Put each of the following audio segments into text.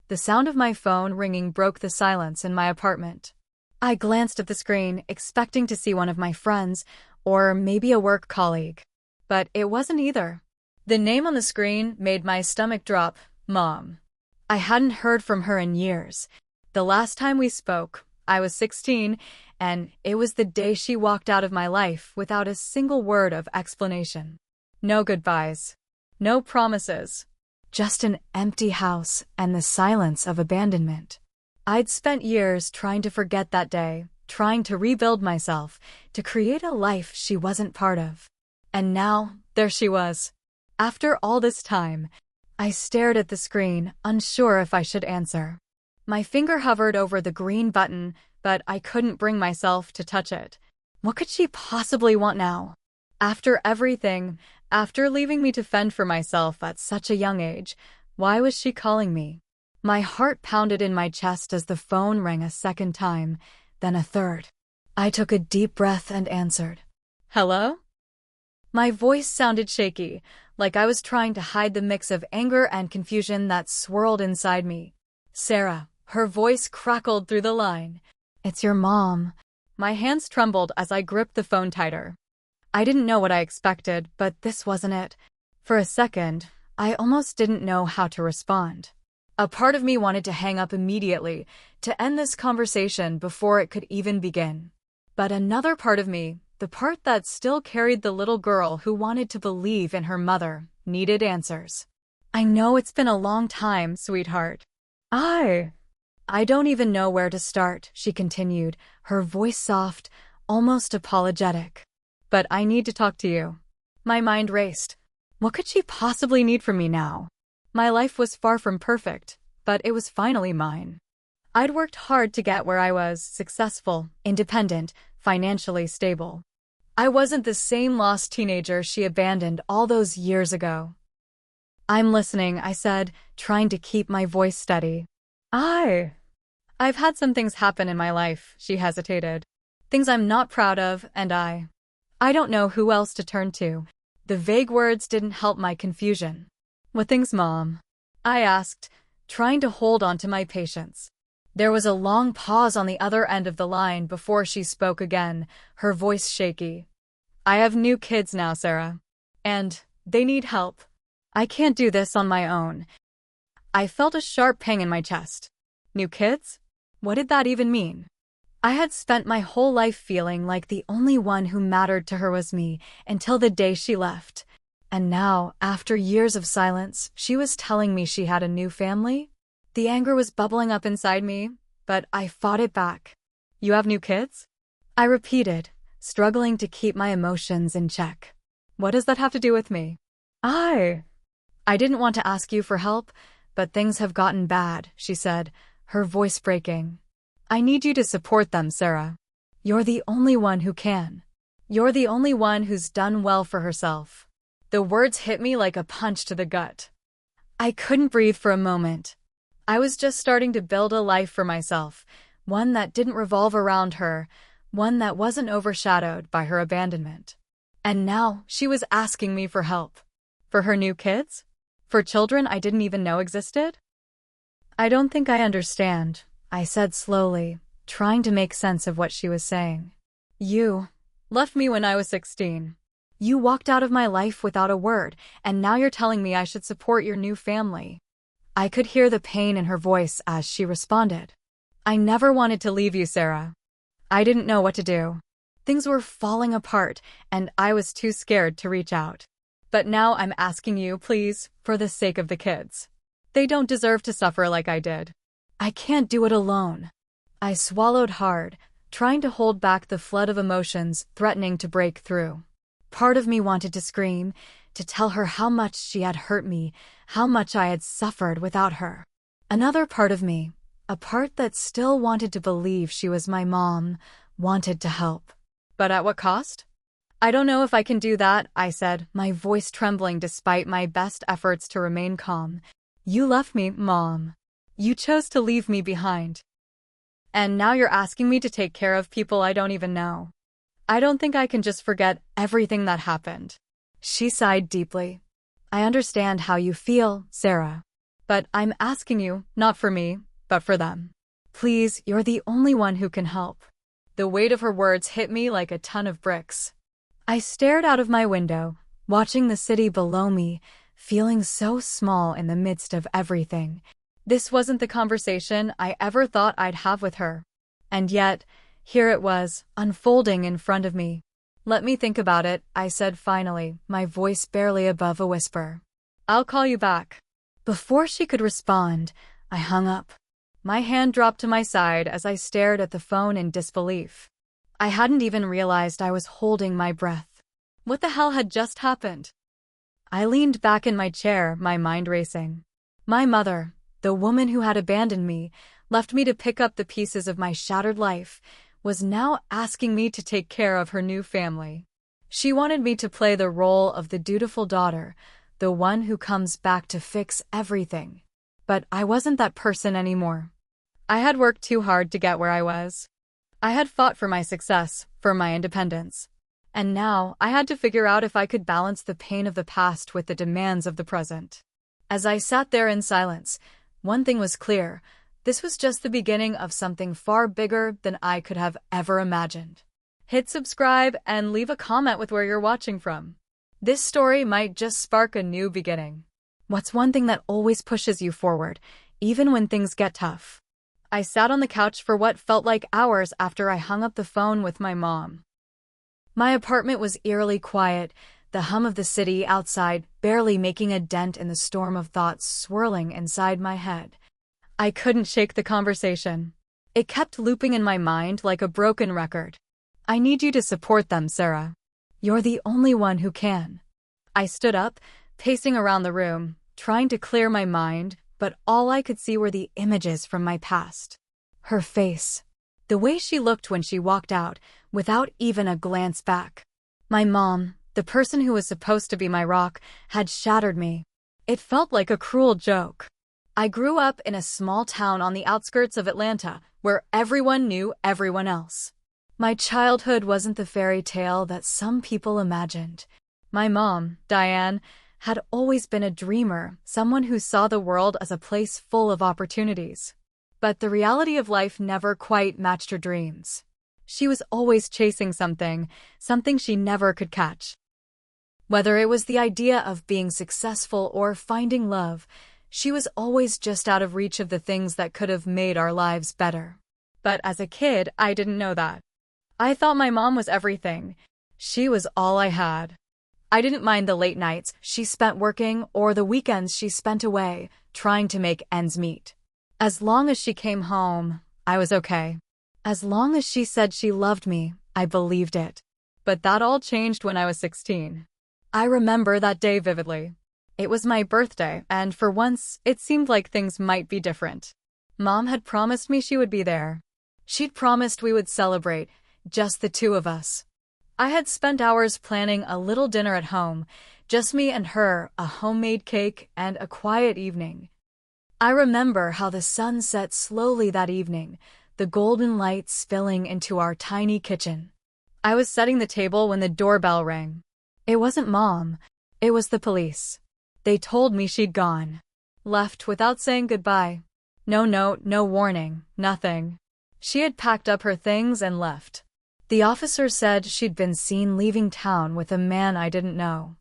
the sound of my phone ringing broke the silence in my apartment. I glanced at the screen, expecting to see one of my friends, or maybe a work colleague. But it wasn't either. The name on the screen made my stomach drop. Mom. I hadn't heard from her in years. The last time we spoke, I was 16, and it was the day she walked out of my life without a single word of explanation. No goodbyes. No promises. Just an empty house and the silence of abandonment. I'd spent years trying to forget that day, trying to rebuild myself, to create a life she wasn't part of. And now, there she was. After all this time, I stared at the screen, unsure if I should answer. My finger hovered over the green button, but I couldn't bring myself to touch it. What could she possibly want now? After everything, after leaving me to fend for myself at such a young age, why was she calling me? My heart pounded in my chest as the phone rang a second time, then a third. I took a deep breath and answered. Hello? My voice sounded shaky, like I was trying to hide the mix of anger and confusion that swirled inside me. Sarah, her voice crackled through the line. It's your mom. My hands trembled as I gripped the phone tighter. I didn't know what I expected, but this wasn't it. For a second, I almost didn't know how to respond. A part of me wanted to hang up immediately, to end this conversation before it could even begin. But another part of me, the part that still carried the little girl who wanted to believe in her mother, needed answers. I know it's been a long time, sweetheart. I don't even know where to start, she continued, her voice soft, almost apologetic. But I need to talk to you. My mind raced. What could she possibly need from me now? My life was far from perfect, but it was finally mine. I'd worked hard to get where I was, successful, independent, financially stable. I wasn't the same lost teenager she abandoned all those years ago. I'm listening, I said, trying to keep my voice steady. I've had some things happen in my life, she hesitated. Things I'm not proud of, and I don't know who else to turn to. The vague words didn't help my confusion. What things, Mom? I asked, trying to hold on to my patience. There was a long pause on the other end of the line before she spoke again, her voice shaky. I have new kids now, Sarah. And they need help. I can't do this on my own. I felt a sharp pang in my chest. New kids? What did that even mean? I had spent my whole life feeling like the only one who mattered to her was me, until the day she left. And now, after years of silence, she was telling me she had a new family? The anger was bubbling up inside me, but I fought it back. You have new kids? I repeated, struggling to keep my emotions in check. What does that have to do with me? I didn't want to ask you for help, but things have gotten bad, she said, her voice breaking. I need you to support them, Sarah. You're the only one who can. You're the only one who's done well for herself. The words hit me like a punch to the gut. I couldn't breathe for a moment. I was just starting to build a life for myself, one that didn't revolve around her, one that wasn't overshadowed by her abandonment. And now she was asking me for help. For her new kids? For children I didn't even know existed? I don't think I understand, I said slowly, trying to make sense of what she was saying. You left me when I was 16. You walked out of my life without a word, and now you're telling me I should support your new family. I could hear the pain in her voice as she responded. I never wanted to leave you, Sarah. I didn't know what to do. Things were falling apart, and I was too scared to reach out. But now I'm asking you, please, for the sake of the kids. They don't deserve to suffer like I did. I can't do it alone. I swallowed hard, trying to hold back the flood of emotions threatening to break through. Part of me wanted to scream, to tell her how much she had hurt me, how much I had suffered without her. Another part of me, a part that still wanted to believe she was my mom, wanted to help. But at what cost? I don't know if I can do that, I said, my voice trembling despite my best efforts to remain calm. You left me, Mom. You chose to leave me behind. And now you're asking me to take care of people I don't even know. I don't think I can just forget everything that happened. She sighed deeply. I understand how you feel, Sarah. But I'm asking you, not for me, but for them. Please, you're the only one who can help. The weight of her words hit me like a ton of bricks. I stared out of my window, watching the city below me, feeling so small in the midst of everything. This wasn't the conversation I ever thought I'd have with her. And yet, here it was, unfolding in front of me. Let me think about it, I said finally, my voice barely above a whisper. I'll call you back. Before she could respond, I hung up. My hand dropped to my side as I stared at the phone in disbelief. I hadn't even realized I was holding my breath. What the hell had just happened? I leaned back in my chair, my mind racing. My mother, the woman who had abandoned me, left me to pick up the pieces of my shattered life, was now asking me to take care of her new family. She wanted me to play the role of the dutiful daughter, the one who comes back to fix everything. But I wasn't that person anymore. I had worked too hard to get where I was. I had fought for my success, for my independence. And now I had to figure out if I could balance the pain of the past with the demands of the present. As I sat there in silence, one thing was clear. This was just the beginning of something far bigger than I could have ever imagined. Hit subscribe and leave a comment with where you're watching from. This story might just spark a new beginning. What's one thing that always pushes you forward, even when things get tough? I sat on the couch for what felt like hours after I hung up the phone with my mom. My apartment was eerily quiet, the hum of the city outside barely making a dent in the storm of thoughts swirling inside my head. I couldn't shake the conversation. It kept looping in my mind like a broken record. I need you to support them, Sarah. You're the only one who can. I stood up, pacing around the room, trying to clear my mind, but all I could see were the images from my past. Her face. The way she looked when she walked out, without even a glance back. My mom, the person who was supposed to be my rock, had shattered me. It felt like a cruel joke. I grew up in a small town on the outskirts of Atlanta, where everyone knew everyone else. My childhood wasn't the fairy tale that some people imagined. My mom, Diane, had always been a dreamer, someone who saw the world as a place full of opportunities. But the reality of life never quite matched her dreams. She was always chasing something she never could catch. Whether it was the idea of being successful or finding love, she was always just out of reach of the things that could have made our lives better. But as a kid, I didn't know that. I thought my mom was everything. She was all I had. I didn't mind the late nights she spent working or the weekends she spent away, trying to make ends meet. As long as she came home, I was okay. As long as she said she loved me, I believed it. But that all changed when I was 16. I remember that day vividly. It was my birthday, and for once, it seemed like things might be different. Mom had promised me she would be there. She'd promised we would celebrate, just the two of us. I had spent hours planning a little dinner at home, just me and her, a homemade cake, and a quiet evening. I remember how the sun set slowly that evening, the golden light spilling into our tiny kitchen. I was setting the table when the doorbell rang. It wasn't Mom. It was the police. They told me she'd gone. Left without saying goodbye. No note, no warning, nothing. She had packed up her things and left. The officer said she'd been seen leaving town with a man I didn't know.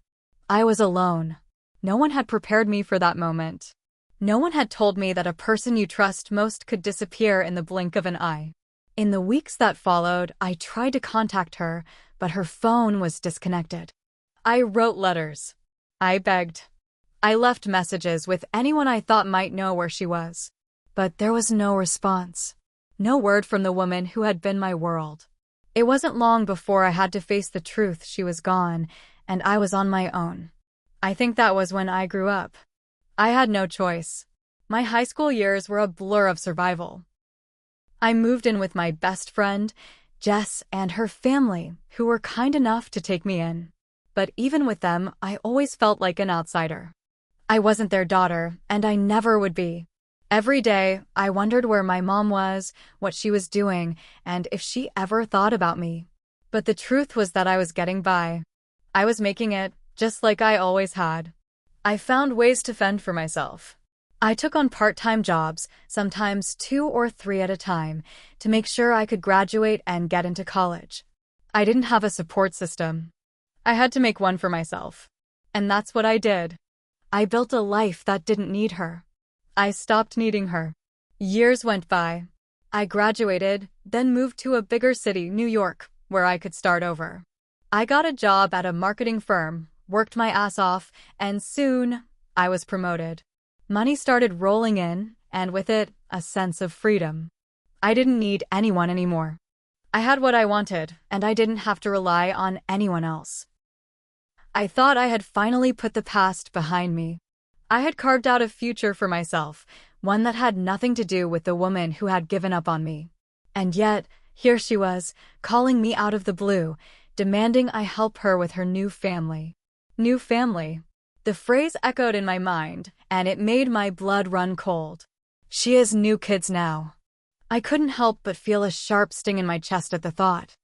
I was alone. No one had prepared me for that moment. No one had told me that a person you trust most could disappear in the blink of an eye. In the weeks that followed, I tried to contact her, but her phone was disconnected. I wrote letters. I begged. I left messages with anyone I thought might know where she was. But there was no response. No word from the woman who had been my world. It wasn't long before I had to face the truth. She was gone, and I was on my own. I think that was when I grew up. I had no choice. My high school years were a blur of survival. I moved in with my best friend, Jess, and her family, who were kind enough to take me in. But even with them, I always felt like an outsider. I wasn't their daughter, and I never would be. Every day, I wondered where my mom was, what she was doing, and if she ever thought about me. But the truth was that I was getting by. I was making it, just like I always had. I found ways to fend for myself. I took on part-time jobs, sometimes 2 or 3 at a time, to make sure I could graduate and get into college. I didn't have a support system. I had to make one for myself. And that's what I did. I built a life that didn't need her. I stopped needing her. Years went by. I graduated, then moved to a bigger city, New York, where I could start over. I got a job at a marketing firm, worked my ass off, and soon, I was promoted. Money started rolling in, and with it, a sense of freedom. I didn't need anyone anymore. I had what I wanted, and I didn't have to rely on anyone else. I thought I had finally put the past behind me. I had carved out a future for myself, one that had nothing to do with the woman who had given up on me. And yet, here she was, calling me out of the blue, demanding I help her with her new family. New family. The phrase echoed in my mind, and it made my blood run cold. She has new kids now. I couldn't help but feel a sharp sting in my chest at the thought.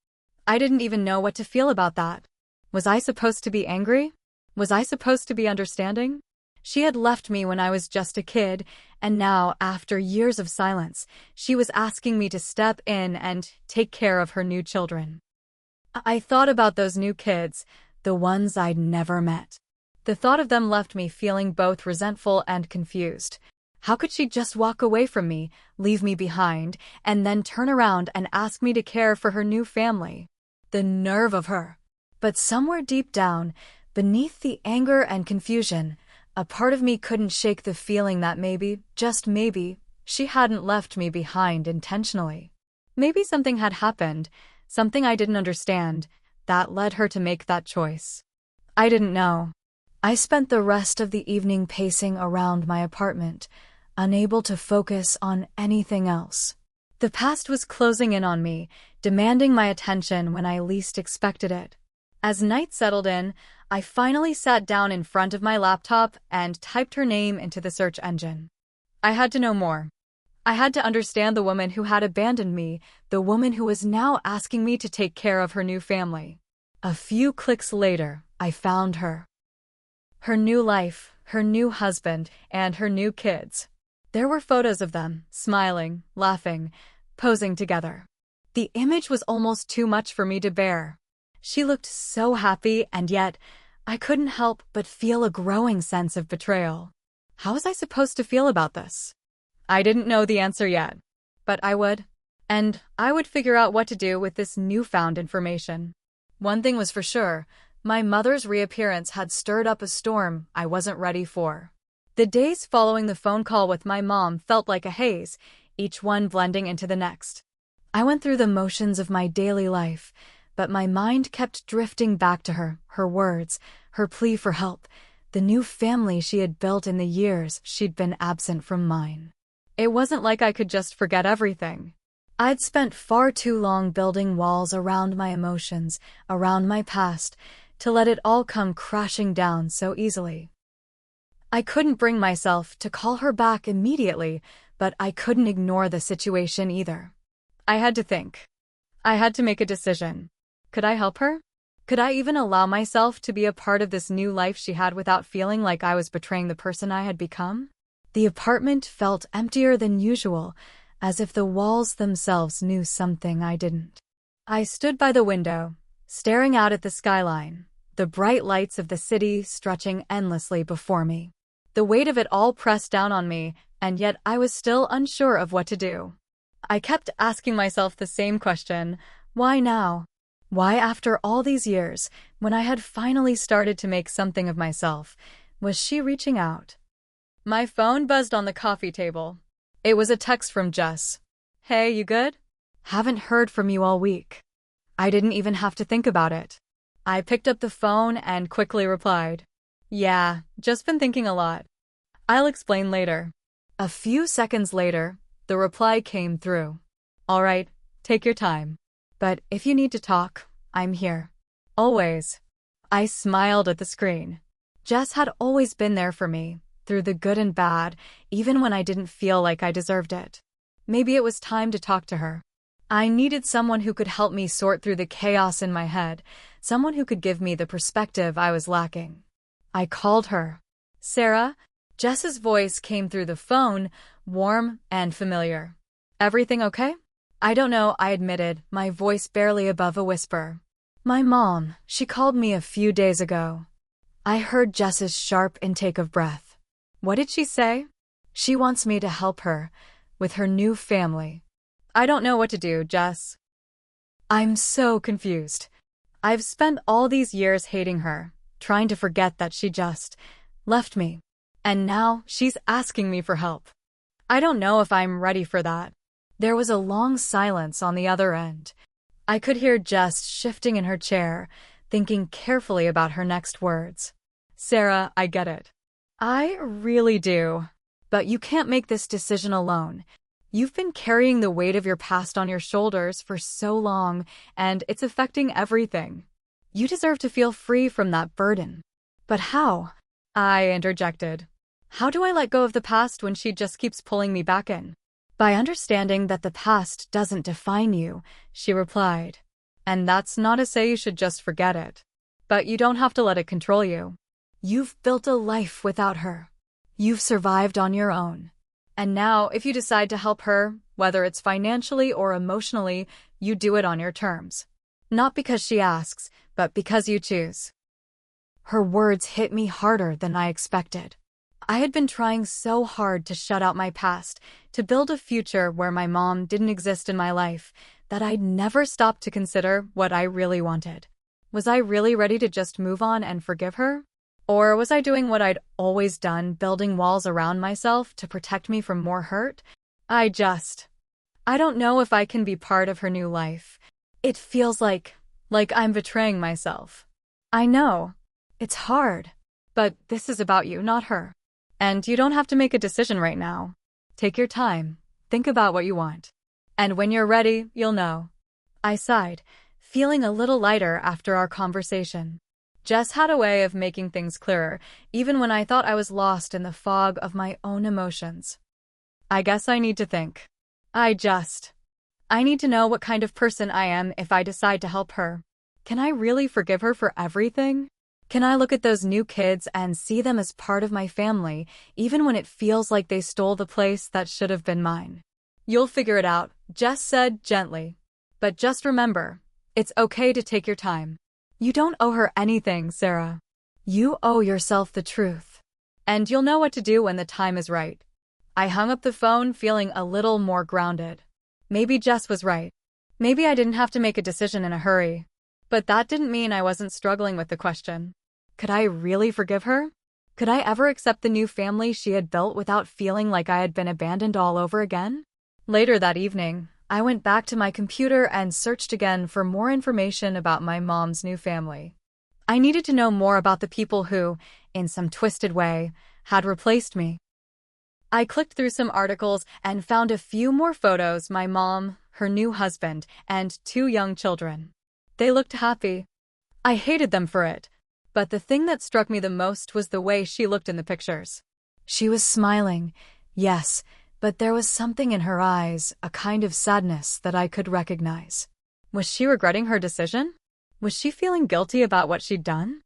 I didn't even know what to feel about that. Was I supposed to be angry? Was I supposed to be understanding? She had left me when I was just a kid, and now, after years of silence, she was asking me to step in and take care of her new children. I thought about those new kids, the ones I'd never met. The thought of them left me feeling both resentful and confused. How could she just walk away from me, leave me behind, and then turn around and ask me to care for her new family? The nerve of her! But somewhere deep down, beneath the anger and confusion, a part of me couldn't shake the feeling that maybe, just maybe, she hadn't left me behind intentionally. Maybe something had happened, something I didn't understand, that led her to make that choice. I didn't know. I spent the rest of the evening pacing around my apartment, unable to focus on anything else. The past was closing in on me, demanding my attention when I least expected it. As night settled in, I finally sat down in front of my laptop and typed her name into the search engine. I had to know more. I had to understand the woman who had abandoned me, the woman who was now asking me to take care of her new family. A few clicks later, I found her. Her new life, her new husband, and her new kids. There were photos of them, smiling, laughing, posing together. The image was almost too much for me to bear. She looked so happy, and yet, I couldn't help but feel a growing sense of betrayal. How was I supposed to feel about this? I didn't know the answer yet, but I would. And I would figure out what to do with this newfound information. One thing was for sure, my mother's reappearance had stirred up a storm I wasn't ready for. The days following the phone call with my mom felt like a haze, each one blending into the next. I went through the motions of my daily life, but my mind kept drifting back to her, her words, her plea for help, the new family she had built in the years she'd been absent from mine. It wasn't like I could just forget everything. I'd spent far too long building walls around my emotions, around my past, to let it all come crashing down so easily. I couldn't bring myself to call her back immediately, but I couldn't ignore the situation either. I had to think. I had to make a decision. Could I help her? Could I even allow myself to be a part of this new life she had without feeling like I was betraying the person I had become? The apartment felt emptier than usual, as if the walls themselves knew something I didn't. I stood by the window, staring out at the skyline, the bright lights of the city stretching endlessly before me. The weight of it all pressed down on me, and yet I was still unsure of what to do. I kept asking myself the same question, why now? Why, after all these years, when I had finally started to make something of myself, was she reaching out? My phone buzzed on the coffee table. It was a text from Jess. Hey, you good? Haven't heard from you all week. I didn't even have to think about it. I picked up the phone and quickly replied. Yeah, just been thinking a lot. I'll explain later. A few seconds later, the reply came through. All right, take your time. But if you need to talk, I'm here. Always. I smiled at the screen. Jess had always been there for me, through the good and bad, even when I didn't feel like I deserved it. Maybe it was time to talk to her. I needed someone who could help me sort through the chaos in my head, someone who could give me the perspective I was lacking. I called her. Sarah, Jess's voice came through the phone, warm and familiar. Everything okay? I don't know, I admitted, my voice barely above a whisper. My mom, she called me a few days ago. I heard Jess's sharp intake of breath. What did she say? She wants me to help her with her new family. I don't know what to do, Jess. I'm so confused. I've spent all these years hating her, trying to forget that she just left me. And now she's asking me for help. I don't know if I'm ready for that. There was a long silence on the other end. I could hear Jess shifting in her chair, thinking carefully about her next words. Sarah, I get it. I really do. But you can't make this decision alone. You've been carrying the weight of your past on your shoulders for so long, and it's affecting everything. You deserve to feel free from that burden. But how? I interjected. How do I let go of the past when she just keeps pulling me back in? By understanding that the past doesn't define you, she replied. And that's not to say you should just forget it. But you don't have to let it control you. You've built a life without her. You've survived on your own. And now, if you decide to help her, whether it's financially or emotionally, you do it on your terms. Not because she asks, but because you choose. Her words hit me harder than I expected. I had been trying so hard to shut out my past, to build a future where my mom didn't exist in my life, that I'd never stopped to consider what I really wanted. Was I really ready to just move on and forgive her? Or was I doing what I'd always done, building walls around myself to protect me from more hurt? I don't know if I can be part of her new life. It feels like I'm betraying myself. I know. It's hard. But this is about you, not her. And you don't have to make a decision right now. Take your time. Think about what you want. And when you're ready, you'll know. I sighed, feeling a little lighter after our conversation. Jess had a way of making things clearer, even when I thought I was lost in the fog of my own emotions. I guess I need to think. I need to know what kind of person I am if I decide to help her. Can I really forgive her for everything? Can I look at those new kids and see them as part of my family, even when it feels like they stole the place that should have been mine? You'll figure it out, Jess said gently. But just remember, it's okay to take your time. You don't owe her anything, Sarah. You owe yourself the truth. And you'll know what to do when the time is right. I hung up the phone feeling a little more grounded. Maybe Jess was right. Maybe I didn't have to make a decision in a hurry. But that didn't mean I wasn't struggling with the question. Could I really forgive her? Could I ever accept the new family she had built without feeling like I had been abandoned all over again? Later that evening, I went back to my computer and searched again for more information about my mom's new family. I needed to know more about the people who, in some twisted way, had replaced me. I clicked through some articles and found a few more photos: my mom, her new husband, and 2 young children. They looked happy. I hated them for it. But the thing that struck me the most was the way she looked in the pictures. She was smiling, yes, but there was something in her eyes, a kind of sadness that I could recognize. Was she regretting her decision? Was she feeling guilty about what she'd done?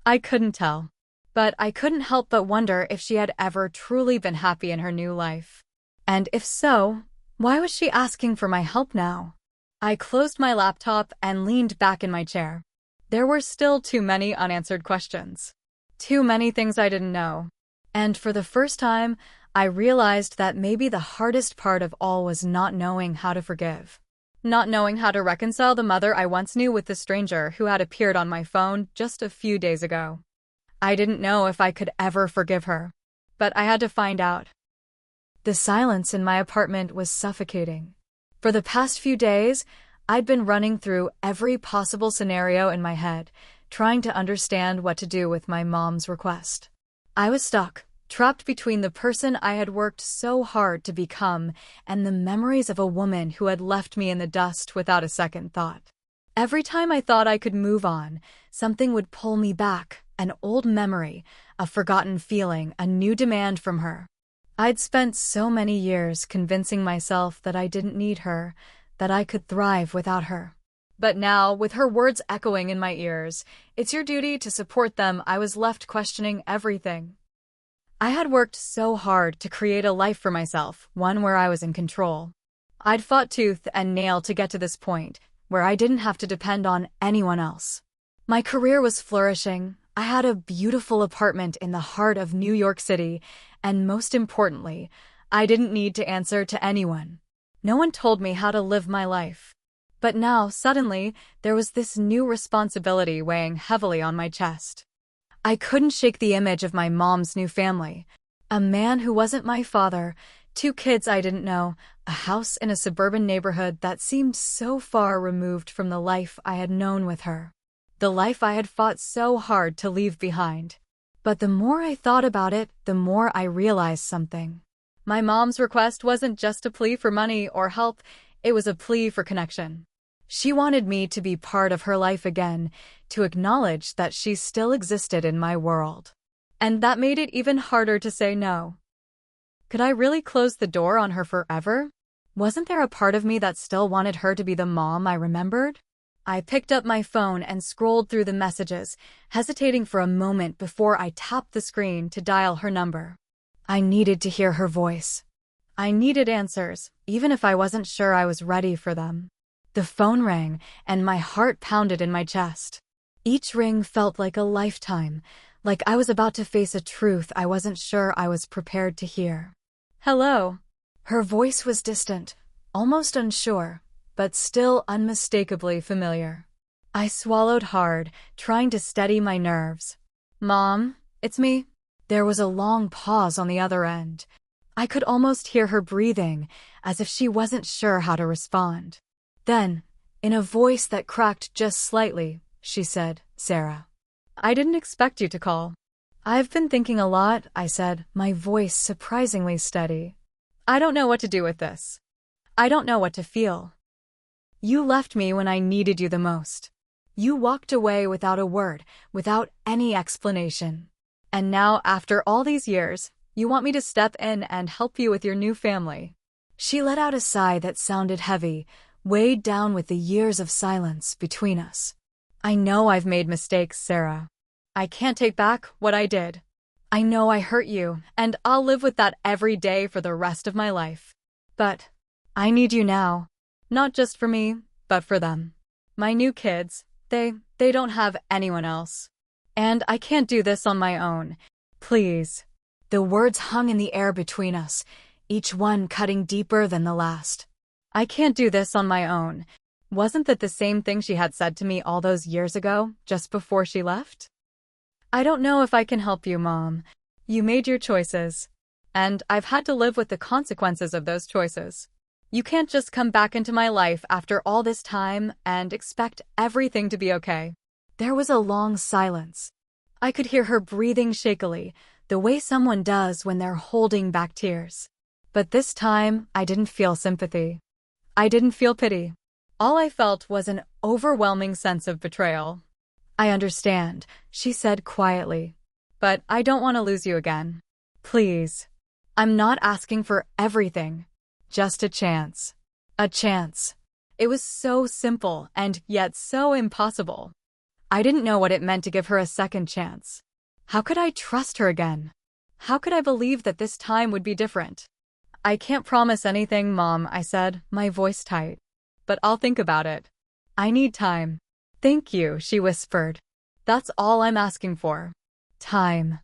I couldn't tell. But I couldn't help but wonder if she had ever truly been happy in her new life. And if so, why was she asking for my help now? I closed my laptop and leaned back in my chair. There were still too many unanswered questions. Too many things I didn't know. And for the first time, I realized that maybe the hardest part of all was not knowing how to forgive. Not knowing how to reconcile the mother I once knew with the stranger who had appeared on my phone just a few days ago. I didn't know if I could ever forgive her. But I had to find out. The silence in my apartment was suffocating. For the past few days, I'd been running through every possible scenario in my head, trying to understand what to do with my mom's request. I was stuck, trapped between the person I had worked so hard to become and the memories of a woman who had left me in the dust without a second thought. Every time I thought I could move on, something would pull me back, an old memory, a forgotten feeling, a new demand from her. I'd spent so many years convincing myself that I didn't need her, that I could thrive without her. But now, with her words echoing in my ears, "It's your duty to support them," I was left questioning everything. I had worked so hard to create a life for myself, one where I was in control. I'd fought tooth and nail to get to this point, where I didn't have to depend on anyone else. My career was flourishing. I had a beautiful apartment in the heart of New York City, and most importantly, I didn't need to answer to anyone. No one told me how to live my life. But now, suddenly, there was this new responsibility weighing heavily on my chest. I couldn't shake the image of my mom's new family. A man who wasn't my father, 2 kids I didn't know, a house in a suburban neighborhood that seemed so far removed from the life I had known with her. The life I had fought so hard to leave behind. But the more I thought about it, the more I realized something. My mom's request wasn't just a plea for money or help, it was a plea for connection. She wanted me to be part of her life again, to acknowledge that she still existed in my world. And that made it even harder to say no. Could I really close the door on her forever? Wasn't there a part of me that still wanted her to be the mom I remembered? I picked up my phone and scrolled through the messages, hesitating for a moment before I tapped the screen to dial her number. I needed to hear her voice. I needed answers, even if I wasn't sure I was ready for them. The phone rang, and my heart pounded in my chest. Each ring felt like a lifetime, like I was about to face a truth I wasn't sure I was prepared to hear. Hello. Her voice was distant, almost unsure, but still unmistakably familiar. I swallowed hard, trying to steady my nerves. Mom, it's me. There was a long pause on the other end. I could almost hear her breathing, as if she wasn't sure how to respond. Then, in a voice that cracked just slightly, she said, "Sarah, I didn't expect you to call." "I've been thinking a lot," I said, my voice surprisingly steady. "I don't know what to do with this. I don't know what to feel. You left me when I needed you the most. You walked away without a word, without any explanation. And now, after all these years, you want me to step in and help you with your new family." She let out a sigh that sounded heavy, weighed down with the years of silence between us. "I know I've made mistakes, Sarah. I can't take back what I did. I know I hurt you, and I'll live with that every day for the rest of my life. But I need you now. Not just for me, but for them. My new kids, they don't have anyone else. And I can't do this on my own. Please." The words hung in the air between us, each one cutting deeper than the last. "I can't do this on my own." Wasn't that the same thing she had said to me all those years ago, just before she left? "I don't know if I can help you, Mom. You made your choices. And I've had to live with the consequences of those choices. You can't just come back into my life after all this time and expect everything to be okay." There was a long silence. I could hear her breathing shakily, the way someone does when they're holding back tears. But this time, I didn't feel sympathy. I didn't feel pity. All I felt was an overwhelming sense of betrayal. "I understand," she said quietly. "But I don't want to lose you again. Please. I'm not asking for everything. Just a chance. A chance." It was so simple and yet so impossible. I didn't know what it meant to give her a second chance. How could I trust her again? How could I believe that this time would be different? "I can't promise anything, Mom," I said, my voice tight. "But I'll think about it. I need time." "Thank you," she whispered. "That's all I'm asking for. Time."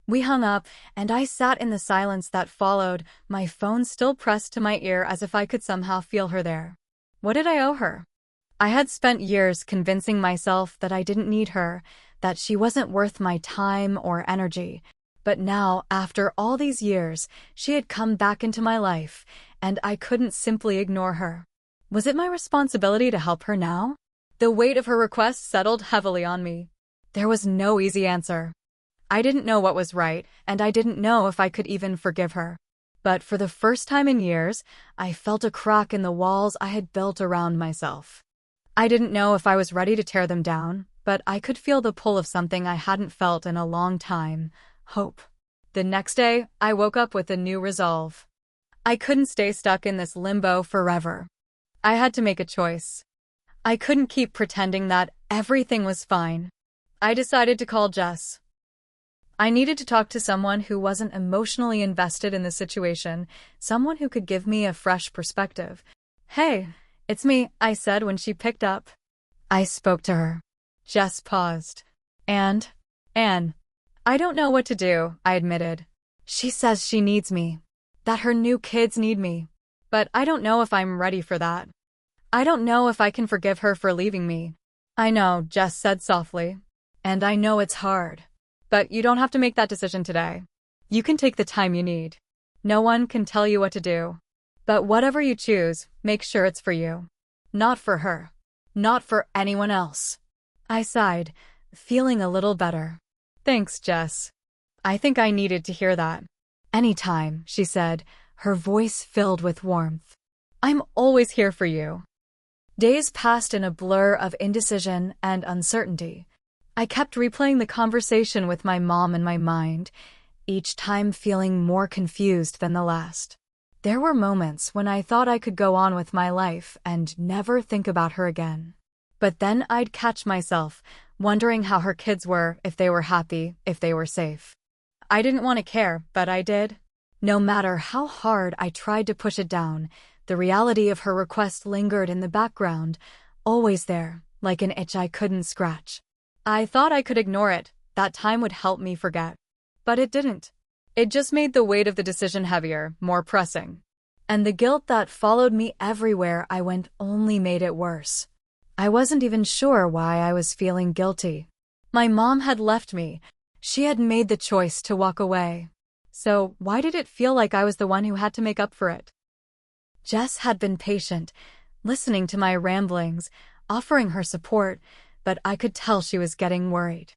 We hung up, and I sat in the silence that followed, my phone still pressed to my ear as if I could somehow feel her there. What did I owe her? I had spent years convincing myself that I didn't need her, that she wasn't worth my time or energy. But now, after all these years, she had come back into my life, and I couldn't simply ignore her. Was it my responsibility to help her now? The weight of her request settled heavily on me. There was no easy answer. I didn't know what was right, and I didn't know if I could even forgive her. But for the first time in years, I felt a crack in the walls I had built around myself. I didn't know if I was ready to tear them down, but I could feel the pull of something I hadn't felt in a long time: hope. The next day, I woke up with a new resolve. I couldn't stay stuck in this limbo forever. I had to make a choice. I couldn't keep pretending that everything was fine. I decided to call Jess. I needed to talk to someone who wasn't emotionally invested in the situation, someone who could give me a fresh perspective. "Hey, it's me," I said when she picked up. I spoke to her. Jess paused. And, Anne, I don't know what to do, I admitted. She says she needs me, that her new kids need me. But I don't know if I'm ready for that. I don't know if I can forgive her for leaving me. I know, Jess said softly. And I know it's hard. But you don't have to make that decision today. You can take the time you need. No one can tell you what to do. But whatever you choose, make sure it's for you. Not for her. Not for anyone else. I sighed, feeling a little better. Thanks, Jess. I think I needed to hear that. Anytime, she said, her voice filled with warmth. I'm always here for you. Days passed in a blur of indecision and uncertainty. I kept replaying the conversation with my mom in my mind, each time feeling more confused than the last. There were moments when I thought I could go on with my life and never think about her again. But then I'd catch myself, wondering how her kids were, if they were happy, if they were safe. I didn't want to care, but I did. No matter how hard I tried to push it down, the reality of her request lingered in the background, always there, like an itch I couldn't scratch. I thought I could ignore it, that time would help me forget. But it didn't. It just made the weight of the decision heavier, more pressing. And the guilt that followed me everywhere I went only made it worse. I wasn't even sure why I was feeling guilty. My mom had left me. She had made the choice to walk away. So why did it feel like I was the one who had to make up for it? Jess had been patient, listening to my ramblings, offering her support, but I could tell she was getting worried.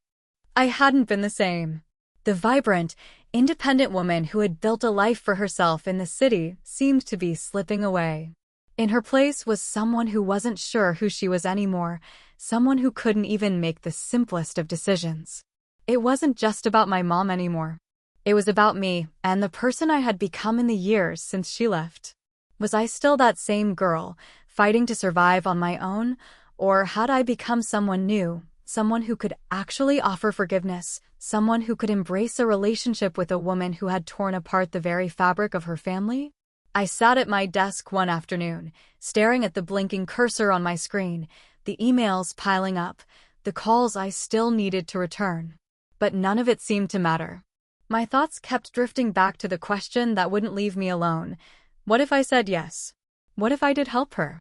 I hadn't been the same. The vibrant, independent woman who had built a life for herself in the city seemed to be slipping away. In her place was someone who wasn't sure who she was anymore, someone who couldn't even make the simplest of decisions. It wasn't just about my mom anymore. It was about me and the person I had become in the years since she left. Was I still that same girl, fighting to survive on my own? Or had I become someone new, someone who could actually offer forgiveness, someone who could embrace a relationship with a woman who had torn apart the very fabric of her family? I sat at my desk one afternoon, staring at the blinking cursor on my screen, the emails piling up, the calls I still needed to return. But none of it seemed to matter. My thoughts kept drifting back to the question that wouldn't leave me alone. What if I said yes? What if I did help her?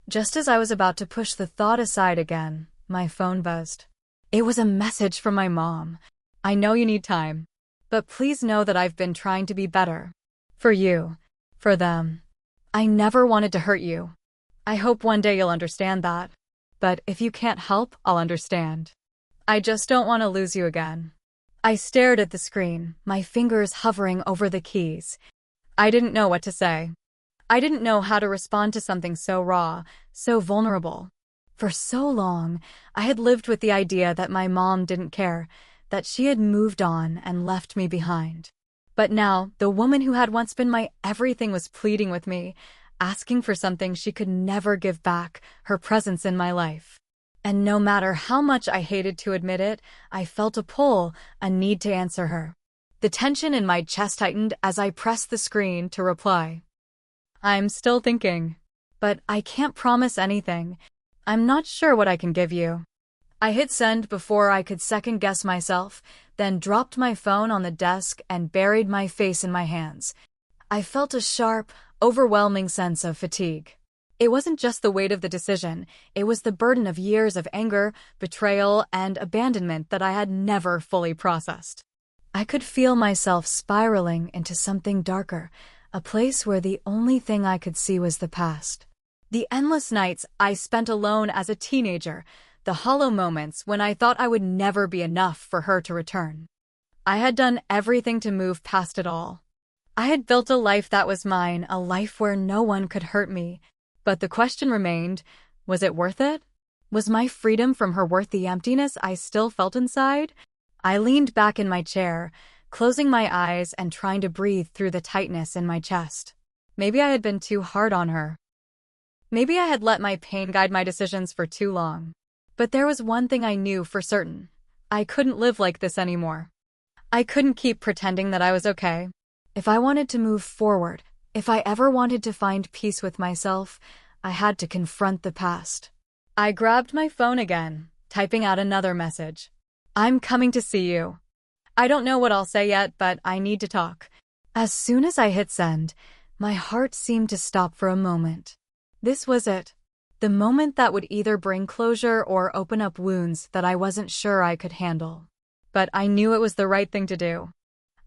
Just as I was about to push the thought aside again, my phone buzzed. It was a message from my mom. I know you need time, but please know that I've been trying to be better. For you. For them. I never wanted to hurt you. I hope one day you'll understand that. But if you can't help, I'll understand. I just don't want to lose you again. I stared at the screen, my fingers hovering over the keys. I didn't know what to say. I didn't know how to respond to something so raw, so vulnerable. For so long, I had lived with the idea that my mom didn't care, that she had moved on and left me behind. But now, the woman who had once been my everything was pleading with me, asking for something she could never give back, her presence in my life. And no matter how much I hated to admit it, I felt a pull, a need to answer her. The tension in my chest tightened as I pressed the screen to reply. I'm still thinking. But I can't promise anything. I'm not sure what I can give you. I hit send before I could second-guess myself, then dropped my phone on the desk and buried my face in my hands. I felt a sharp, overwhelming sense of fatigue. It wasn't just the weight of the decision, it was the burden of years of anger, betrayal, and abandonment that I had never fully processed. I could feel myself spiraling into something darker, a place where the only thing I could see was the past. The endless nights I spent alone as a teenager, the hollow moments when I thought I would never be enough for her to return. I had done everything to move past it all. I had built a life that was mine, a life where no one could hurt me. But the question remained, was it worth it? Was my freedom from her worth the emptiness I still felt inside? I leaned back in my chair, closing my eyes and trying to breathe through the tightness in my chest. Maybe I had been too hard on her. Maybe I had let my pain guide my decisions for too long. But there was one thing I knew for certain. I couldn't live like this anymore. I couldn't keep pretending that I was okay. If I wanted to move forward, if I ever wanted to find peace with myself, I had to confront the past. I grabbed my phone again, typing out another message. I'm coming to see you. I don't know what I'll say yet, but I need to talk. As soon as I hit send, my heart seemed to stop for a moment. This was it. The moment that would either bring closure or open up wounds that I wasn't sure I could handle. But I knew it was the right thing to do.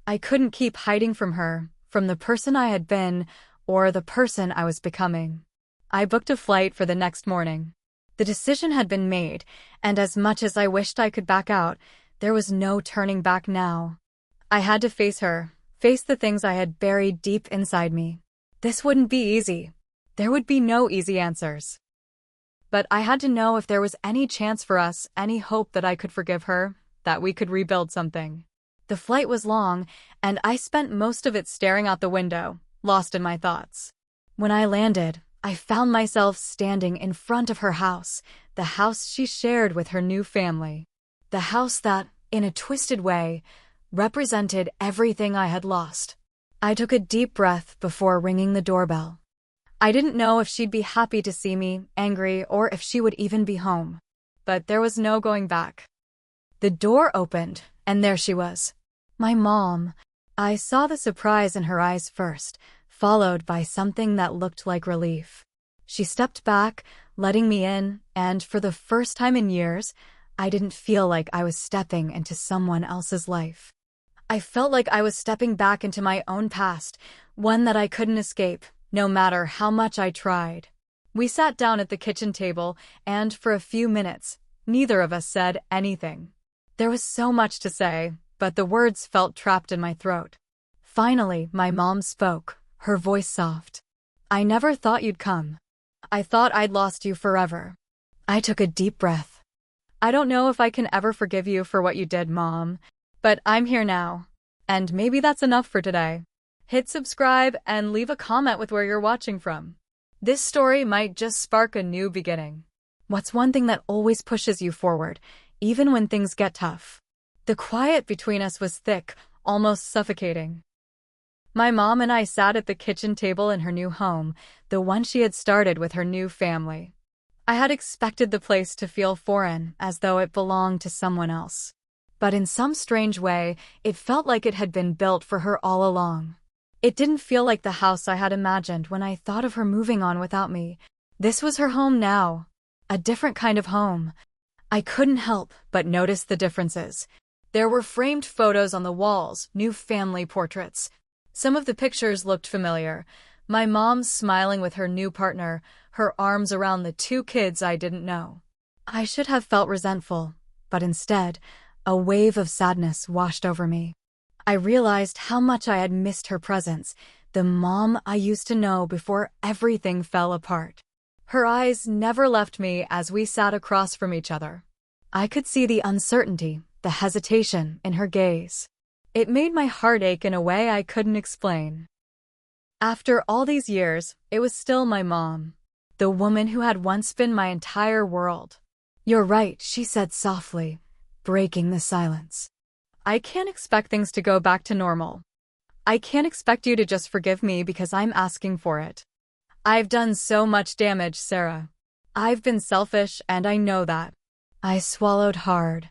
I couldn't keep hiding from her, from the person I had been, or the person I was becoming. I booked a flight for the next morning. The decision had been made, and as much as I wished I could back out, there was no turning back now. I had to face her, face the things I had buried deep inside me. This wouldn't be easy. There would be no easy answers. But I had to know if there was any chance for us, any hope that I could forgive her, that we could rebuild something. The flight was long, and I spent most of it staring out the window, lost in my thoughts. When I landed, I found myself standing in front of her house, the house she shared with her new family. The house that, in a twisted way, represented everything I had lost. I took a deep breath before ringing the doorbell. I didn't know if she'd be happy to see me, angry, or if she would even be home. But there was no going back. The door opened, and there she was. My mom. I saw the surprise in her eyes first, followed by something that looked like relief. She stepped back, letting me in, and for the first time in years, I didn't feel like I was stepping into someone else's life. I felt like I was stepping back into my own past, one that I couldn't escape, no matter how much I tried. We sat down at the kitchen table, and for a few minutes, neither of us said anything. There was so much to say, but the words felt trapped in my throat. Finally, my mom spoke, her voice soft. I never thought you'd come. I thought I'd lost you forever. I took a deep breath. I don't know if I can ever forgive you for what you did, Mom, but I'm here now. And maybe that's enough for today. Hit subscribe and leave a comment with where you're watching from. This story might just spark a new beginning. What's one thing that always pushes you forward, even when things get tough? The quiet between us was thick, almost suffocating. My mom and I sat at the kitchen table in her new home, the one she had started with her new family. I had expected the place to feel foreign, as though it belonged to someone else. But in some strange way, it felt like it had been built for her all along. It didn't feel like the house I had imagined when I thought of her moving on without me. This was her home now. A different kind of home. I couldn't help but notice the differences. There were framed photos on the walls, new family portraits. Some of the pictures looked familiar. My mom smiling with her new partner, her arms around the two kids I didn't know. I should have felt resentful, but instead, a wave of sadness washed over me. I realized how much I had missed her presence, the mom I used to know before everything fell apart. Her eyes never left me as we sat across from each other. I could see the uncertainty, the hesitation in her gaze. It made my heart ache in a way I couldn't explain. After all these years, it was still my mom, the woman who had once been my entire world. You're right, she said softly, breaking the silence. I can't expect things to go back to normal. I can't expect you to just forgive me because I'm asking for it. I've done so much damage, Sarah. I've been selfish, and I know that. I swallowed hard.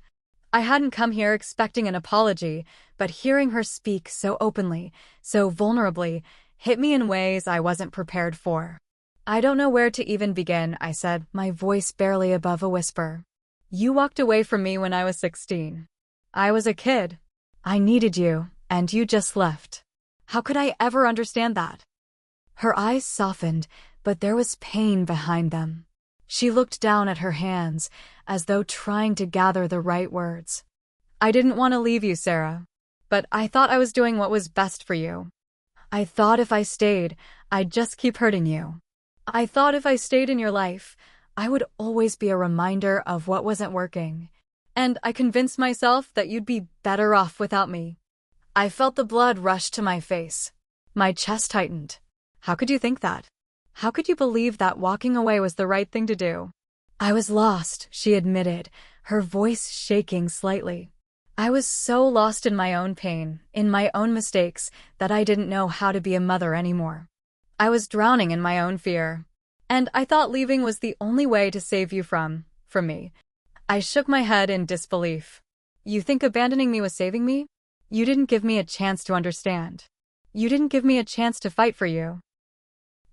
I hadn't come here expecting an apology, but hearing her speak so openly, so vulnerably, hit me in ways I wasn't prepared for. I don't know where to even begin, I said, my voice barely above a whisper. You walked away from me when I was 16. I was a kid. I needed you, and you just left. How could I ever understand that? Her eyes softened, but there was pain behind them. She looked down at her hands, as though trying to gather the right words. I didn't want to leave you, Sarah, but I thought I was doing what was best for you. I thought if I stayed, I'd just keep hurting you. I thought if I stayed in your life, I would always be a reminder of what wasn't working. And I convinced myself that you'd be better off without me. I felt the blood rush to my face. My chest tightened. How could you think that? How could you believe that walking away was the right thing to do? I was lost, she admitted, her voice shaking slightly. I was so lost in my own pain, in my own mistakes, that I didn't know how to be a mother anymore. I was drowning in my own fear. And I thought leaving was the only way to save you from me. I shook my head in disbelief. You think abandoning me was saving me? You didn't give me a chance to understand. You didn't give me a chance to fight for you.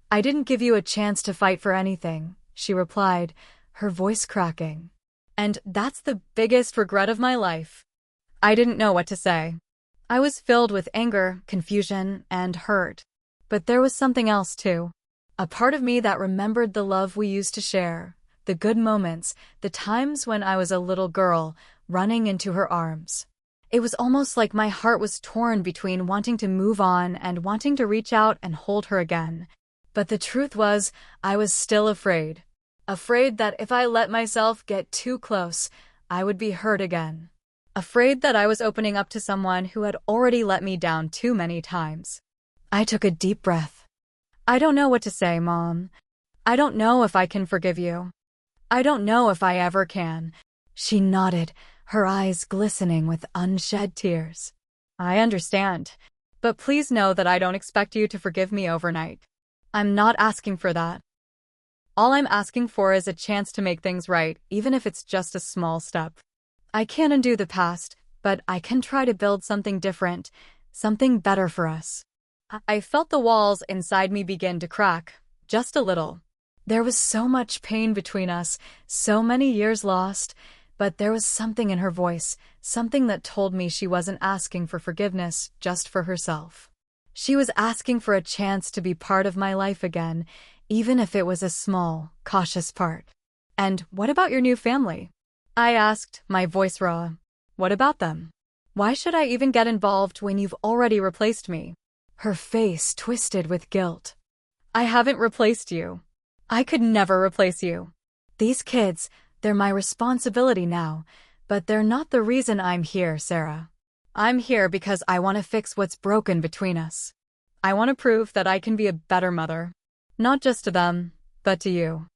I didn't give you a chance to fight for anything, she replied, her voice cracking. And that's the biggest regret of my life. I didn't know what to say. I was filled with anger, confusion, and hurt. But there was something else too. A part of me that remembered the love we used to share, the good moments, the times when I was a little girl, running into her arms. It was almost like my heart was torn between wanting to move on and wanting to reach out and hold her again. But the truth was, I was still afraid. Afraid that if I let myself get too close, I would be hurt again. Afraid that I was opening up to someone who had already let me down too many times. I took a deep breath. I don't know what to say, Mom. I don't know if I can forgive you. I don't know if I ever can. She nodded, her eyes glistening with unshed tears. I understand, but please know that I don't expect you to forgive me overnight. I'm not asking for that. All I'm asking for is a chance to make things right, even if it's just a small step. I can't undo the past, but I can try to build something different, something better for us. I felt the walls inside me begin to crack, just a little. There was so much pain between us, so many years lost, but there was something in her voice, something that told me she wasn't asking for forgiveness just for herself. She was asking for a chance to be part of my life again, even if it was a small, cautious part. And what about your new family? I asked, my voice raw. What about them? Why should I even get involved when you've already replaced me? Her face twisted with guilt. I haven't replaced you. I could never replace you. These kids, they're my responsibility now, but they're not the reason I'm here, Sarah. I'm here because I want to fix what's broken between us. I want to prove that I can be a better mother. Not just to them, but to you.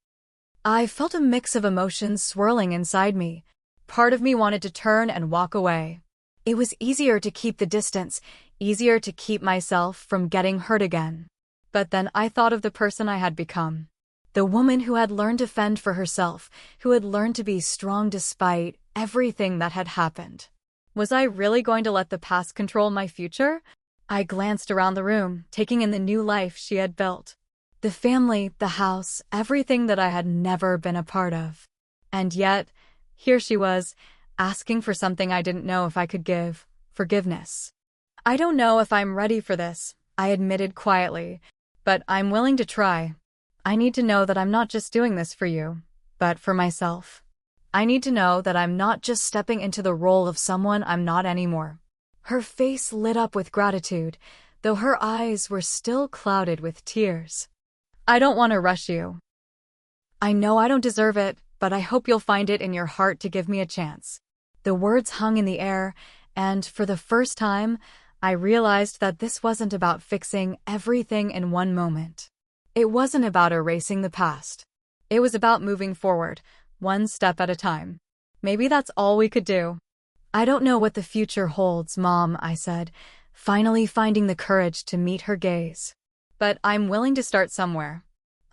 I felt a mix of emotions swirling inside me. Part of me wanted to turn and walk away. It was easier to keep the distance, easier to keep myself from getting hurt again. But then I thought of the person I had become. The woman who had learned to fend for herself, who had learned to be strong despite everything that had happened. Was I really going to let the past control my future? I glanced around the room, taking in the new life she had built. The family, the house, everything that I had never been a part of. And yet, here she was, asking for something I didn't know if I could give, forgiveness. I don't know if I'm ready for this, I admitted quietly, but I'm willing to try. I need to know that I'm not just doing this for you, but for myself. I need to know that I'm not just stepping into the role of someone I'm not anymore. Her face lit up with gratitude, though her eyes were still clouded with tears. I don't want to rush you. I know I don't deserve it, but I hope you'll find it in your heart to give me a chance. The words hung in the air, and for the first time, I realized that this wasn't about fixing everything in one moment. It wasn't about erasing the past. It was about moving forward, one step at a time. Maybe that's all we could do. I don't know what the future holds, Mom, I said, finally finding the courage to meet her gaze. But I'm willing to start somewhere.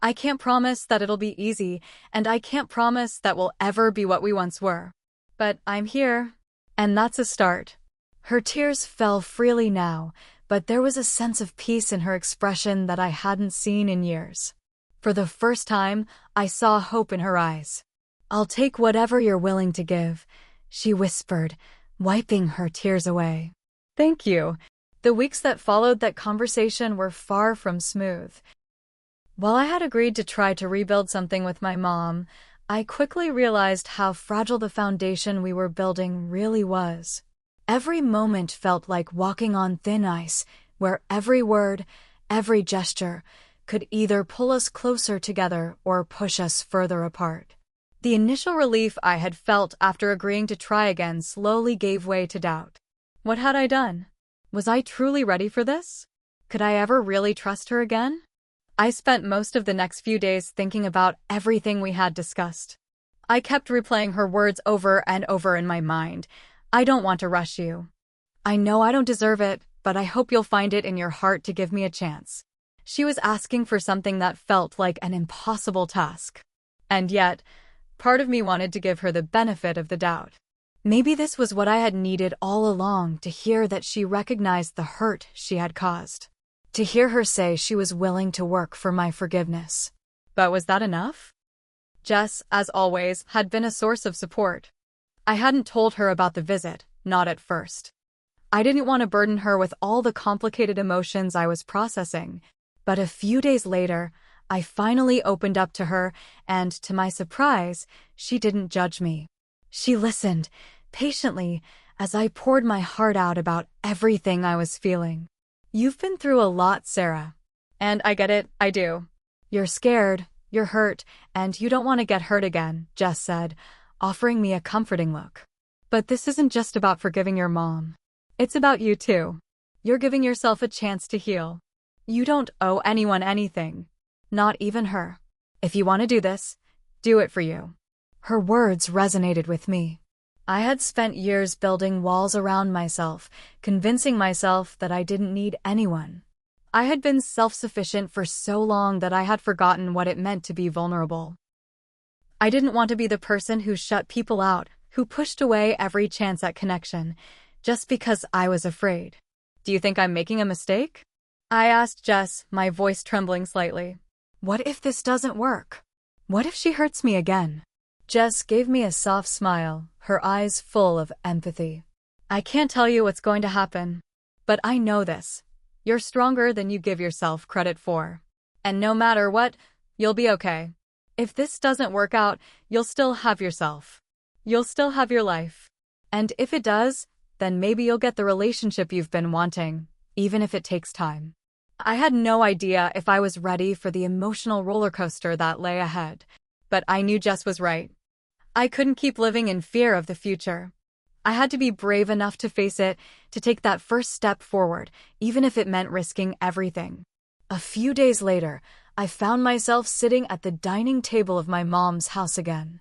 I can't promise that it'll be easy, and I can't promise that we'll ever be what we once were. But I'm here, and that's a start. Her tears fell freely now, but there was a sense of peace in her expression that I hadn't seen in years. For the first time, I saw hope in her eyes. I'll take whatever you're willing to give, she whispered, wiping her tears away. Thank you. The weeks that followed that conversation were far from smooth. While I had agreed to try to rebuild something with my mom, I quickly realized how fragile the foundation we were building really was. Every moment felt like walking on thin ice, where every word, every gesture, could either pull us closer together or push us further apart. The initial relief I had felt after agreeing to try again slowly gave way to doubt. What had I done? Was I truly ready for this? Could I ever really trust her again? I spent most of the next few days thinking about everything we had discussed. I kept replaying her words over and over in my mind. I don't want to rush you. I know I don't deserve it, but I hope you'll find it in your heart to give me a chance. She was asking for something that felt like an impossible task. And yet, part of me wanted to give her the benefit of the doubt. Maybe this was what I had needed all along, to hear that she recognized the hurt she had caused. To hear her say she was willing to work for my forgiveness. But was that enough? Jess, as always, had been a source of support. I hadn't told her about the visit, not at first. I didn't want to burden her with all the complicated emotions I was processing. But a few days later, I finally opened up to her, and to my surprise, she didn't judge me. She listened, patiently, as I poured my heart out about everything I was feeling. You've been through a lot, Sarah. And I get it, I do. You're scared, you're hurt, and you don't want to get hurt again, Jess said, offering me a comforting look. But this isn't just about forgiving your mom. It's about you too. You're giving yourself a chance to heal. You don't owe anyone anything. Not even her. If you want to do this, do it for you. Her words resonated with me. I had spent years building walls around myself, convincing myself that I didn't need anyone. I had been self-sufficient for so long that I had forgotten what it meant to be vulnerable. I didn't want to be the person who shut people out, who pushed away every chance at connection, just because I was afraid. Do you think I'm making a mistake? I asked Jess, my voice trembling slightly. What if this doesn't work? What if she hurts me again? Jess gave me a soft smile, her eyes full of empathy. I can't tell you what's going to happen, but I know this. You're stronger than you give yourself credit for. And no matter what, you'll be okay. If this doesn't work out, you'll still have yourself. You'll still have your life. And if it does, then maybe you'll get the relationship you've been wanting, even if it takes time. I had no idea if I was ready for the emotional roller coaster that lay ahead, but I knew Jess was right. I couldn't keep living in fear of the future. I had to be brave enough to face it, to take that first step forward, even if it meant risking everything. A few days later, I found myself sitting at the dining table of my mom's house again.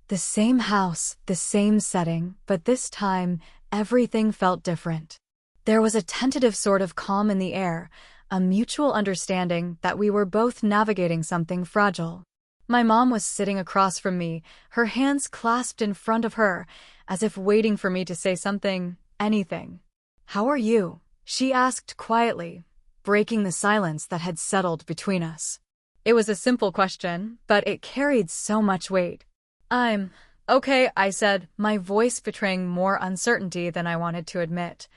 The same house, the same setting, but this time, everything felt different. There was a tentative sort of calm in the air, a mutual understanding that we were both navigating something fragile. My mom was sitting across from me, her hands clasped in front of her, as if waiting for me to say something, anything. "How are you?" she asked quietly, breaking the silence that had settled between us. It was a simple question, but it carried so much weight. "I'm okay," I said, my voice betraying more uncertainty than I wanted to admit.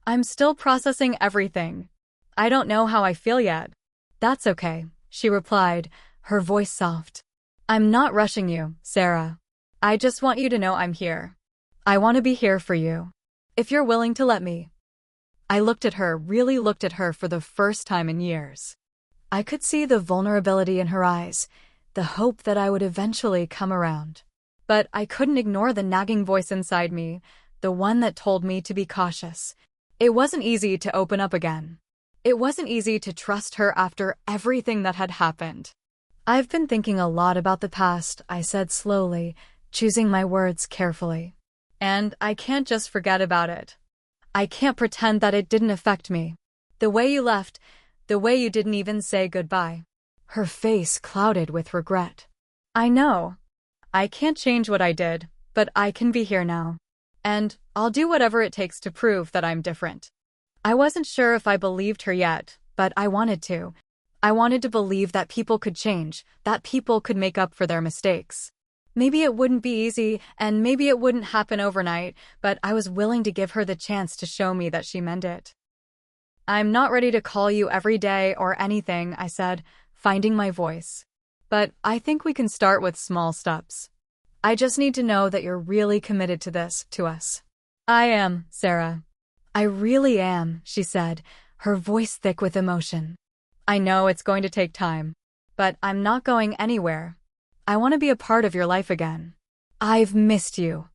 "I'm still processing everything. I don't know how I feel yet." "That's okay," she replied, her voice soft. "I'm not rushing you, Sarah. I just want you to know I'm here. I want to be here for you. If you're willing to let me." I looked at her, really looked at her for the first time in years. I could see the vulnerability in her eyes, the hope that I would eventually come around. But I couldn't ignore the nagging voice inside me, the one that told me to be cautious. It wasn't easy to open up again. It wasn't easy to trust her after everything that had happened. "I've been thinking a lot about the past," I said slowly, choosing my words carefully. "And I can't just forget about it. I can't pretend that it didn't affect me. The way you left, the way you didn't even say goodbye." Her face clouded with regret. "I know. I can't change what I did, but I can be here now. And I'll do whatever it takes to prove that I'm different." I wasn't sure if I believed her yet, but I wanted to. I wanted to believe that people could change, that people could make up for their mistakes. Maybe it wouldn't be easy, and maybe it wouldn't happen overnight, but I was willing to give her the chance to show me that she meant it. "I'm not ready to call you every day or anything," I said, finding my voice. "But I think we can start with small steps. I just need to know that you're really committed to this, to us." "I am, Sarah. I really am," she said, her voice thick with emotion. "I know it's going to take time, but I'm not going anywhere. I want to be a part of your life again." "I've missed you."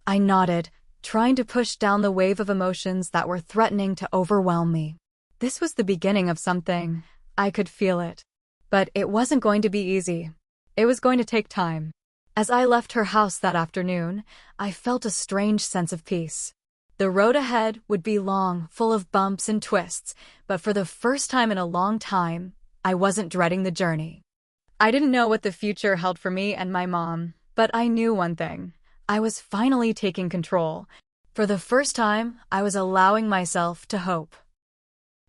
I nodded, trying to push down the wave of emotions that were threatening to overwhelm me. This was the beginning of something. I could feel it. But it wasn't going to be easy. It was going to take time. As I left her house that afternoon, I felt a strange sense of peace. The road ahead would be long, full of bumps and twists, but for the first time in a long time, I wasn't dreading the journey. I didn't know what the future held for me and my mom, but I knew one thing. I was finally taking control. For the first time, I was allowing myself to hope.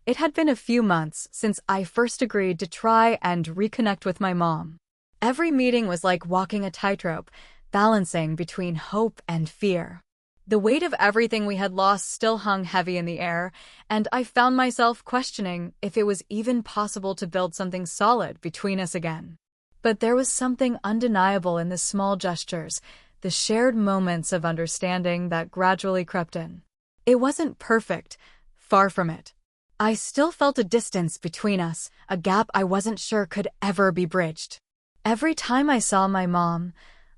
It had been a few months since I first agreed to try and reconnect with my mom. Every meeting was like walking a tightrope, balancing between hope and fear. The weight of everything we had lost still hung heavy in the air, and I found myself questioning if it was even possible to build something solid between us again. But there was something undeniable in the small gestures, the shared moments of understanding that gradually crept in. It wasn't perfect, far from it. I still felt a distance between us, a gap I wasn't sure could ever be bridged. Every time I saw my mom,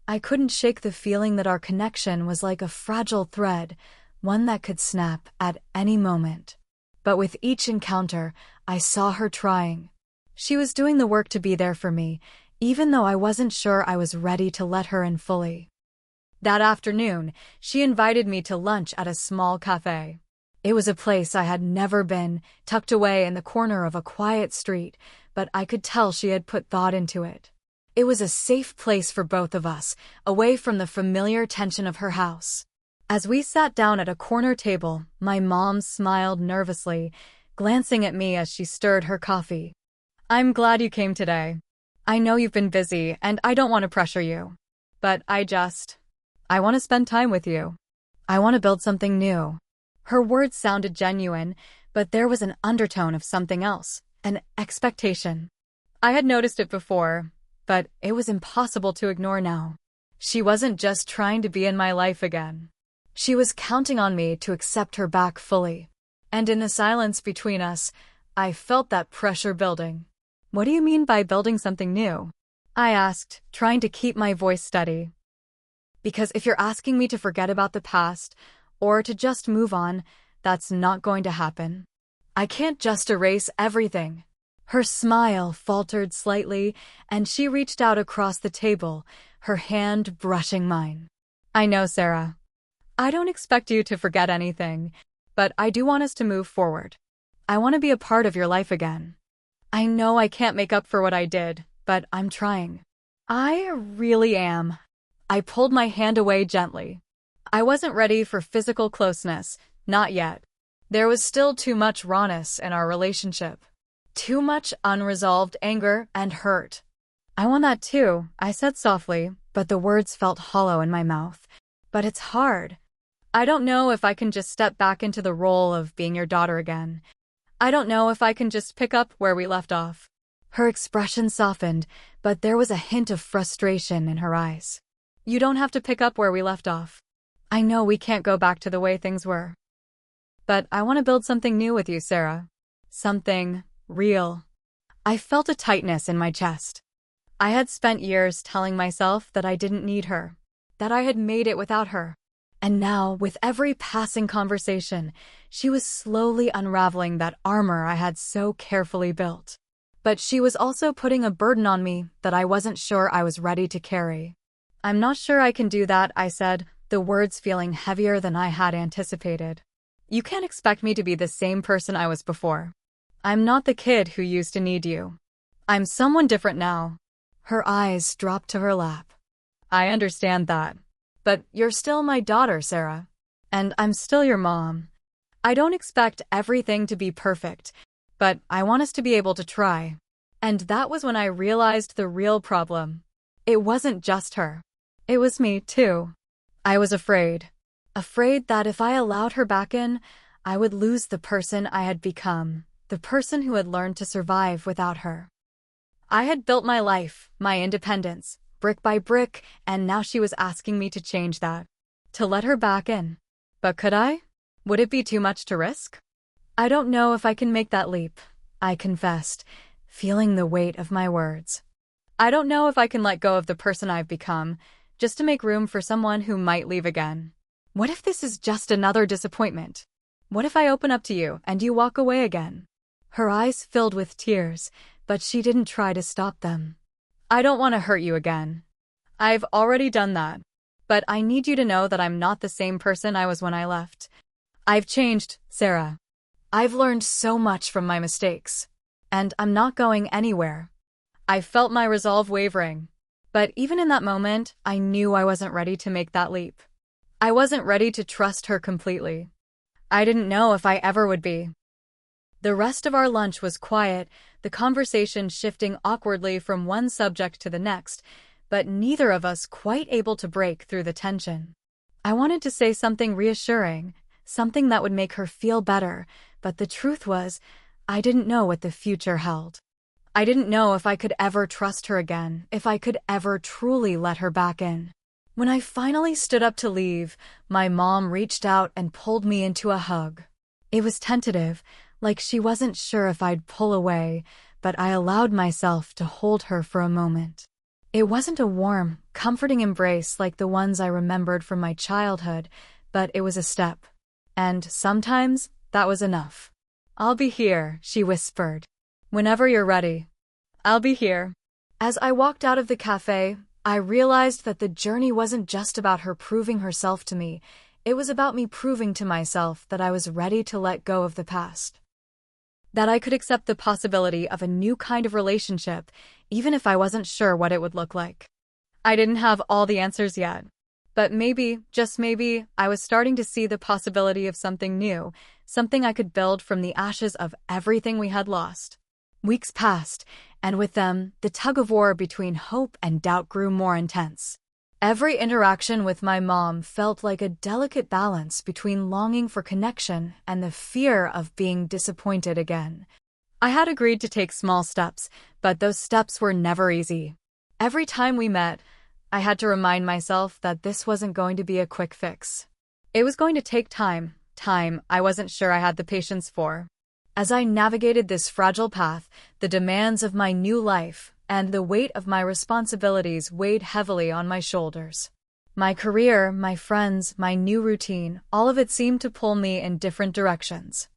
I couldn't shake the feeling that our connection was like a fragile thread, one that could snap at any moment. But with each encounter, I saw her trying. She was doing the work to be there for me, even though I wasn't sure I was ready to let her in fully. That afternoon, she invited me to lunch at a small cafe. It was a place I had never been, tucked away in the corner of a quiet street, but I could tell she had put thought into it. It was a safe place for both of us, away from the familiar tension of her house. As we sat down at a corner table, my mom smiled nervously, glancing at me as she stirred her coffee. "I'm glad you came today. I know you've been busy, and I don't want to pressure you. But I want to spend time with you. I want to build something new." Her words sounded genuine, but there was an undertone of something else, an expectation. I had noticed it before, but it was impossible to ignore now. She wasn't just trying to be in my life again. She was counting on me to accept her back fully. And in the silence between us, I felt that pressure building. "What do you mean by building something new?" I asked, trying to keep my voice steady. "Because if you're asking me to forget about the past, or to just move on, that's not going to happen. I can't just erase everything." Her smile faltered slightly, and she reached out across the table, her hand brushing mine. "I know, Sarah. I don't expect you to forget anything, but I do want us to move forward. I want to be a part of your life again. I know I can't make up for what I did, but I'm trying. I really am." I pulled my hand away gently. I wasn't ready for physical closeness, not yet. There was still too much rawness in our relationship. Too much unresolved anger and hurt. "I want that too," I said softly, but the words felt hollow in my mouth. "But it's hard. I don't know if I can just step back into the role of being your daughter again. I don't know if I can just pick up where we left off." Her expression softened, but there was a hint of frustration in her eyes. "You don't have to pick up where we left off. I know we can't go back to the way things were. But I want to build something new with you, Sarah. Something real." I felt a tightness in my chest. I had spent years telling myself that I didn't need her, that I had made it without her. And now, with every passing conversation, she was slowly unraveling that armor I had so carefully built. But she was also putting a burden on me that I wasn't sure I was ready to carry. "I'm not sure I can do that," I said, the words feeling heavier than I had anticipated. "You can't expect me to be the same person I was before. I'm not the kid who used to need you. I'm someone different now." Her eyes dropped to her lap. "I understand that. But you're still my daughter, Sarah. And I'm still your mom. I don't expect everything to be perfect, but I want us to be able to try." And that was when I realized the real problem. It wasn't just her. It was me, too. I was afraid. Afraid that if I allowed her back in, I would lose the person I had become, the person who had learned to survive without her. I had built my life, my independence, brick by brick, and now she was asking me to change that, to let her back in. But could I? Would it be too much to risk? "I don't know if I can make that leap," I confessed, feeling the weight of my words. "I don't know if I can let go of the person I've become, just to make room for someone who might leave again. What if this is just another disappointment? What if I open up to you and you walk away again?" Her eyes filled with tears, but she didn't try to stop them. "I don't want to hurt you again. I've already done that. But I need you to know that I'm not the same person I was when I left. I've changed, Sarah. I've learned so much from my mistakes. And I'm not going anywhere. I felt my resolve wavering. But even in that moment, I knew I wasn't ready to make that leap. I wasn't ready to trust her completely. I didn't know if I ever would be. The rest of our lunch was quiet, the conversation shifting awkwardly from one subject to the next, but neither of us quite able to break through the tension. I wanted to say something reassuring, something that would make her feel better, but the truth was, I didn't know what the future held. I didn't know if I could ever trust her again, if I could ever truly let her back in. When I finally stood up to leave, my mom reached out and pulled me into a hug. It was tentative, like she wasn't sure if I'd pull away, but I allowed myself to hold her for a moment. It wasn't a warm, comforting embrace like the ones I remembered from my childhood, but it was a step. And sometimes, that was enough. "I'll be here," she whispered. "Whenever you're ready. I'll be here." As I walked out of the cafe, I realized that the journey wasn't just about her proving herself to me, it was about me proving to myself that I was ready to let go of the past. That I could accept the possibility of a new kind of relationship, even if I wasn't sure what it would look like. I didn't have all the answers yet. But maybe, just maybe, I was starting to see the possibility of something new, something I could build from the ashes of everything we had lost. Weeks passed, and with them, the tug-of-war between hope and doubt grew more intense. Every interaction with my mom felt like a delicate balance between longing for connection and the fear of being disappointed again. I had agreed to take small steps, but those steps were never easy. Every time we met, I had to remind myself that this wasn't going to be a quick fix. It was going to take time I wasn't sure I had the patience for. As I navigated this fragile path, the demands of my new life and the weight of my responsibilities weighed heavily on my shoulders. My career, my friends, my new routine, all of it seemed to pull me in different directions.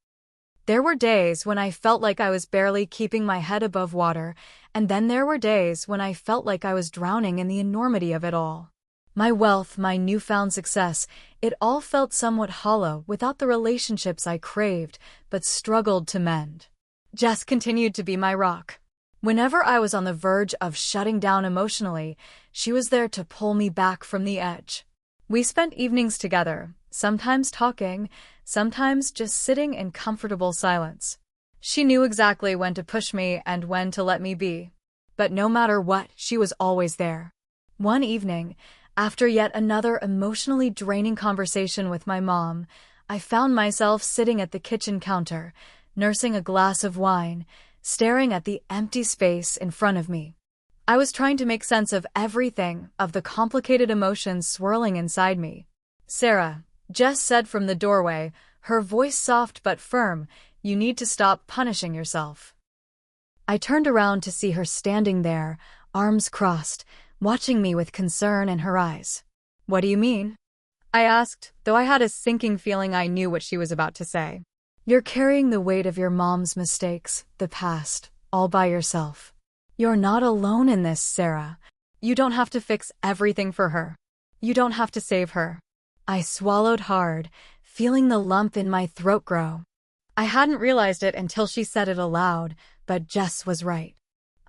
There were days when I felt like I was barely keeping my head above water, and then there were days when I felt like I was drowning in the enormity of it all. My wealth, my newfound success, it all felt somewhat hollow without the relationships I craved but struggled to mend. Jess continued to be my rock. Whenever I was on the verge of shutting down emotionally, she was there to pull me back from the edge. We spent evenings together, sometimes talking, sometimes just sitting in comfortable silence. She knew exactly when to push me and when to let me be. But no matter what, she was always there. One evening, after yet another emotionally draining conversation with my mom, I found myself sitting at the kitchen counter, nursing a glass of wine, staring at the empty space in front of me. I was trying to make sense of everything, of the complicated emotions swirling inside me. "Sarah," Jess said from the doorway, her voice soft but firm, "you need to stop punishing yourself." I turned around to see her standing there, arms crossed, watching me with concern in her eyes. "What do you mean?" I asked, though I had a sinking feeling I knew what she was about to say. "You're carrying the weight of your mom's mistakes, the past, all by yourself. You're not alone in this, Sarah. You don't have to fix everything for her. You don't have to save her." I swallowed hard, feeling the lump in my throat grow. I hadn't realized it until she said it aloud, but Jess was right.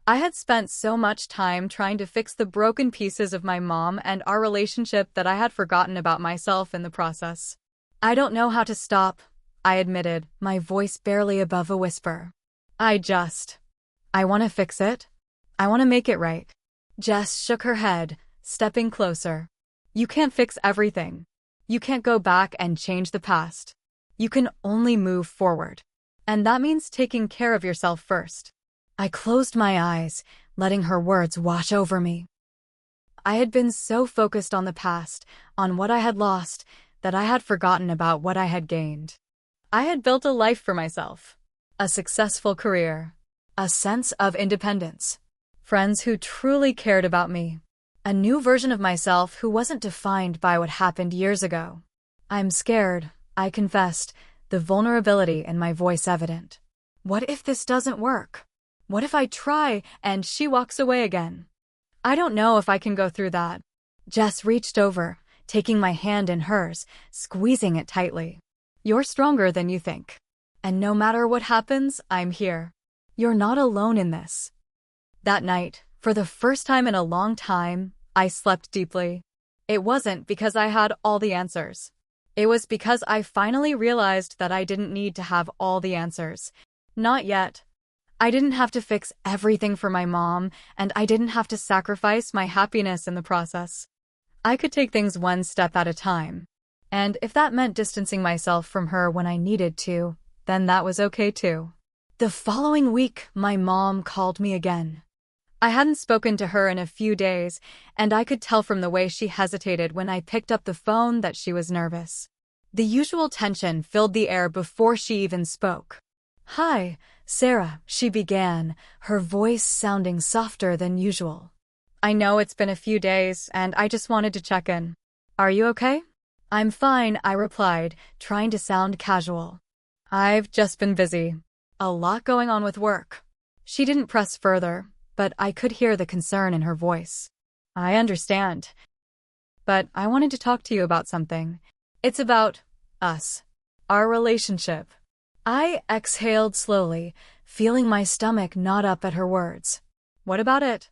I had spent so much time trying to fix the broken pieces of my mom and our relationship that I had forgotten about myself in the process. "I don't know how to stop," I admitted, my voice barely above a whisper. I want to fix it. I want to make it right." Jess shook her head, stepping closer. "You can't fix everything. You can't go back and change the past. You can only move forward. And that means taking care of yourself first." I closed my eyes, letting her words wash over me. I had been so focused on the past, on what I had lost, that I had forgotten about what I had gained. I had built a life for myself, a successful career, a sense of independence, friends who truly cared about me, a new version of myself who wasn't defined by what happened years ago. "I'm scared," I confessed, the vulnerability in my voice evident. "What if this doesn't work? What if I try and she walks away again?" I don't know if I can go through that. Jess reached over, taking my hand in hers, squeezing it tightly. You're stronger than you think. And no matter what happens, I'm here. You're not alone in this. That night, for the first time in a long time, I slept deeply. It wasn't because I had all the answers. It was because I finally realized that I didn't need to have all the answers. Not yet. I didn't have to fix everything for my mom, and I didn't have to sacrifice my happiness in the process. I could take things one step at a time. And if that meant distancing myself from her when I needed to, then that was okay too. The following week, my mom called me again. I hadn't spoken to her in a few days, and I could tell from the way she hesitated when I picked up the phone that she was nervous. The usual tension filled the air before she even spoke. "Hi, Sarah," she began, her voice sounding softer than usual. "I know it's been a few days, and I just wanted to check in. Are you okay?" "I'm fine," I replied, trying to sound casual. "I've just been busy. A lot going on with work." She didn't press further, but I could hear the concern in her voice. "I understand. But I wanted to talk to you about something. It's about us. Our relationship." I exhaled slowly, feeling my stomach knot up at her words. "What about it?"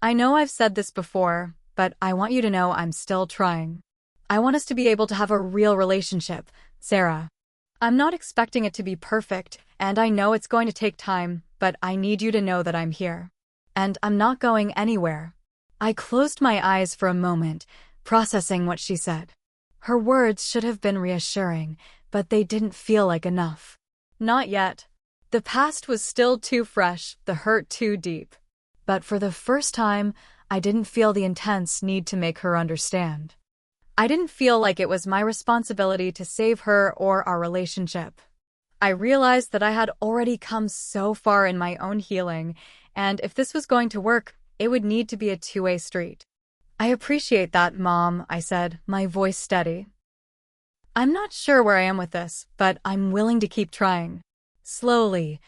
"I know I've said this before, but I want you to know I'm still trying. I want us to be able to have a real relationship, Sarah. I'm not expecting it to be perfect, and I know it's going to take time, but I need you to know that I'm here. And I'm not going anywhere." I closed my eyes for a moment, processing what she said. Her words should have been reassuring, but they didn't feel like enough. Not yet. The past was still too fresh, the hurt too deep. But for the first time, I didn't feel the intense need to make her understand. I didn't feel like it was my responsibility to save her or our relationship. I realized that I had already come so far in my own healing, and if this was going to work, it would need to be a two-way street. "I appreciate that, Mom," I said, my voice steady. "I'm not sure where I am with this, but I'm willing to keep trying. Slowly.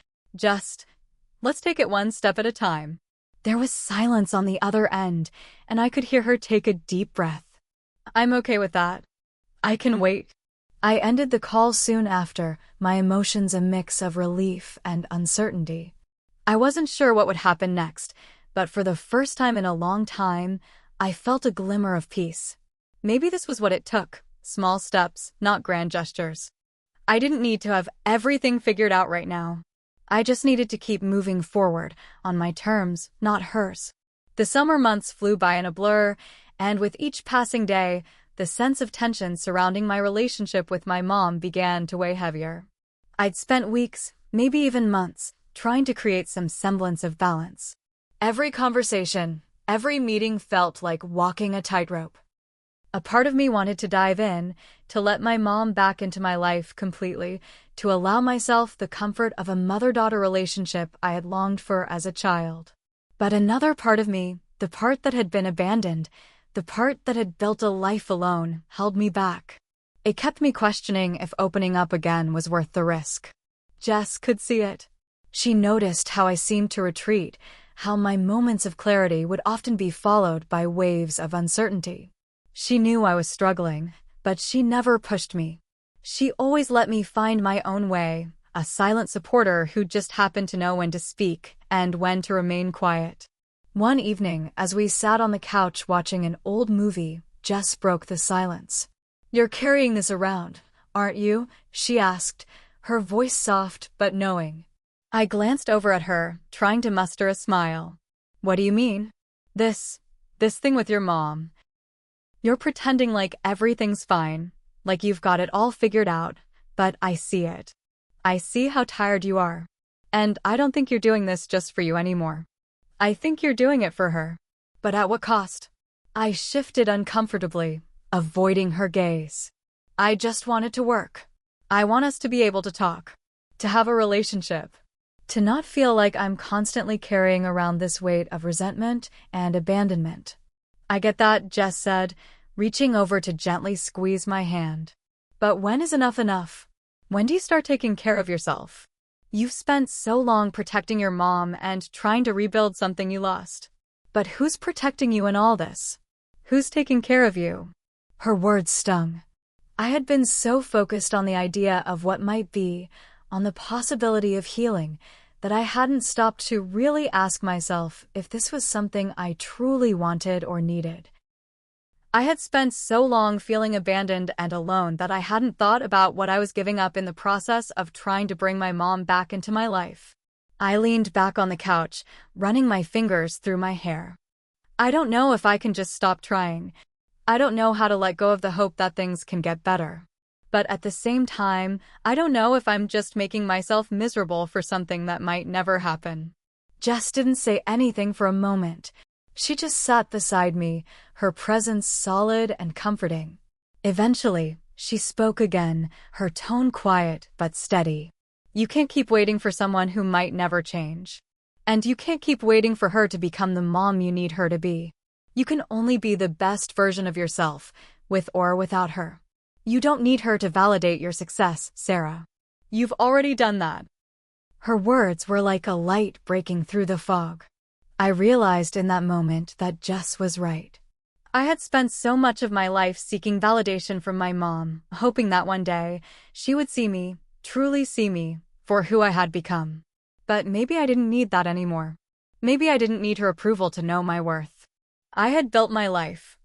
Let's take it one step at a time." There was silence on the other end, and I could hear her take a deep breath. "I'm okay with that. I can wait." I ended the call soon after, my emotions a mix of relief and uncertainty. I wasn't sure what would happen next, but for the first time in a long time, I felt a glimmer of peace. Maybe this was what it took, small steps, not grand gestures. I didn't need to have everything figured out right now. I just needed to keep moving forward, on my terms, not hers. The summer months flew by in a blur, and with each passing day, the sense of tension surrounding my relationship with my mom began to weigh heavier. I'd spent weeks, maybe even months, trying to create some semblance of balance. Every conversation, every meeting felt like walking a tightrope. A part of me wanted to dive in, to let my mom back into my life completely, to allow myself the comfort of a mother-daughter relationship I had longed for as a child. But another part of me, the part that had been abandoned, the part that had built a life alone, held me back. It kept me questioning if opening up again was worth the risk. Jess could see it. She noticed how I seemed to retreat, how my moments of clarity would often be followed by waves of uncertainty. She knew I was struggling, but she never pushed me. She always let me find my own way, a silent supporter who just happened to know when to speak and when to remain quiet. One evening, as we sat on the couch watching an old movie, Jess broke the silence. "You're carrying this around, aren't you?" she asked, her voice soft but knowing. I glanced over at her, trying to muster a smile. "What do you mean?" This thing with your mom. You're pretending like everything's fine, like you've got it all figured out, but I see it. I see how tired you are. And I don't think you're doing this just for you anymore. I think you're doing it for her. But at what cost?" I shifted uncomfortably, avoiding her gaze. "I just want it to work. I want us to be able to talk. To have a relationship. To not feel like I'm constantly carrying around this weight of resentment and abandonment." "I get that," Jess said, reaching over to gently squeeze my hand. "But when is enough enough? When do you start taking care of yourself? You've spent so long protecting your mom and trying to rebuild something you lost. But who's protecting you in all this? Who's taking care of you? Her words stung. I had been so focused on the idea of what might be, on the possibility of healing, that I hadn't stopped to really ask myself if this was something I truly wanted or needed. I had spent so long feeling abandoned and alone that I hadn't thought about what I was giving up in the process of trying to bring my mom back into my life. I leaned back on the couch, running my fingers through my hair. I don't know if I can just stop trying. I don't know how to let go of the hope that things can get better. But at the same time, I don't know if I'm just making myself miserable for something that might never happen. Jess didn't say anything for a moment. She just sat beside me, her presence solid and comforting. Eventually, she spoke again, her tone quiet but steady. You can't keep waiting for someone who might never change. And you can't keep waiting for her to become the mom you need her to be. You can only be the best version of yourself, with or without her. You don't need her to validate your success, Sarah. You've already done that. Her words were like a light breaking through the fog. I realized in that moment that Jess was right. I had spent so much of my life seeking validation from my mom, hoping that one day she would see me, truly see me, for who I had become. But maybe I didn't need that anymore. Maybe I didn't need her approval to know my worth. I had built my life.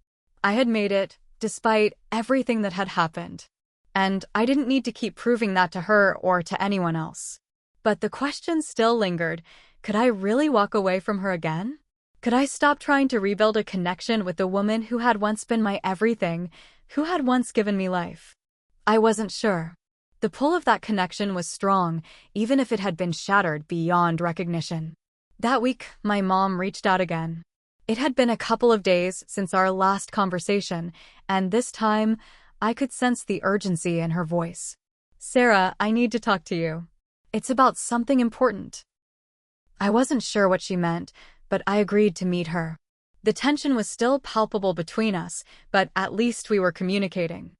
I had made it, despite everything that had happened. And I didn't need to keep proving that to her or to anyone else. But the question still lingered. Could I really walk away from her again? Could I stop trying to rebuild a connection with the woman who had once been my everything, who had once given me life? I wasn't sure. The pull of that connection was strong, even if it had been shattered beyond recognition. That week, my mom reached out again. It had been a couple of days since our last conversation, and this time, I could sense the urgency in her voice. Sarah, I need to talk to you. It's about something important. I wasn't sure what she meant, but I agreed to meet her. The tension was still palpable between us, but at least we were communicating.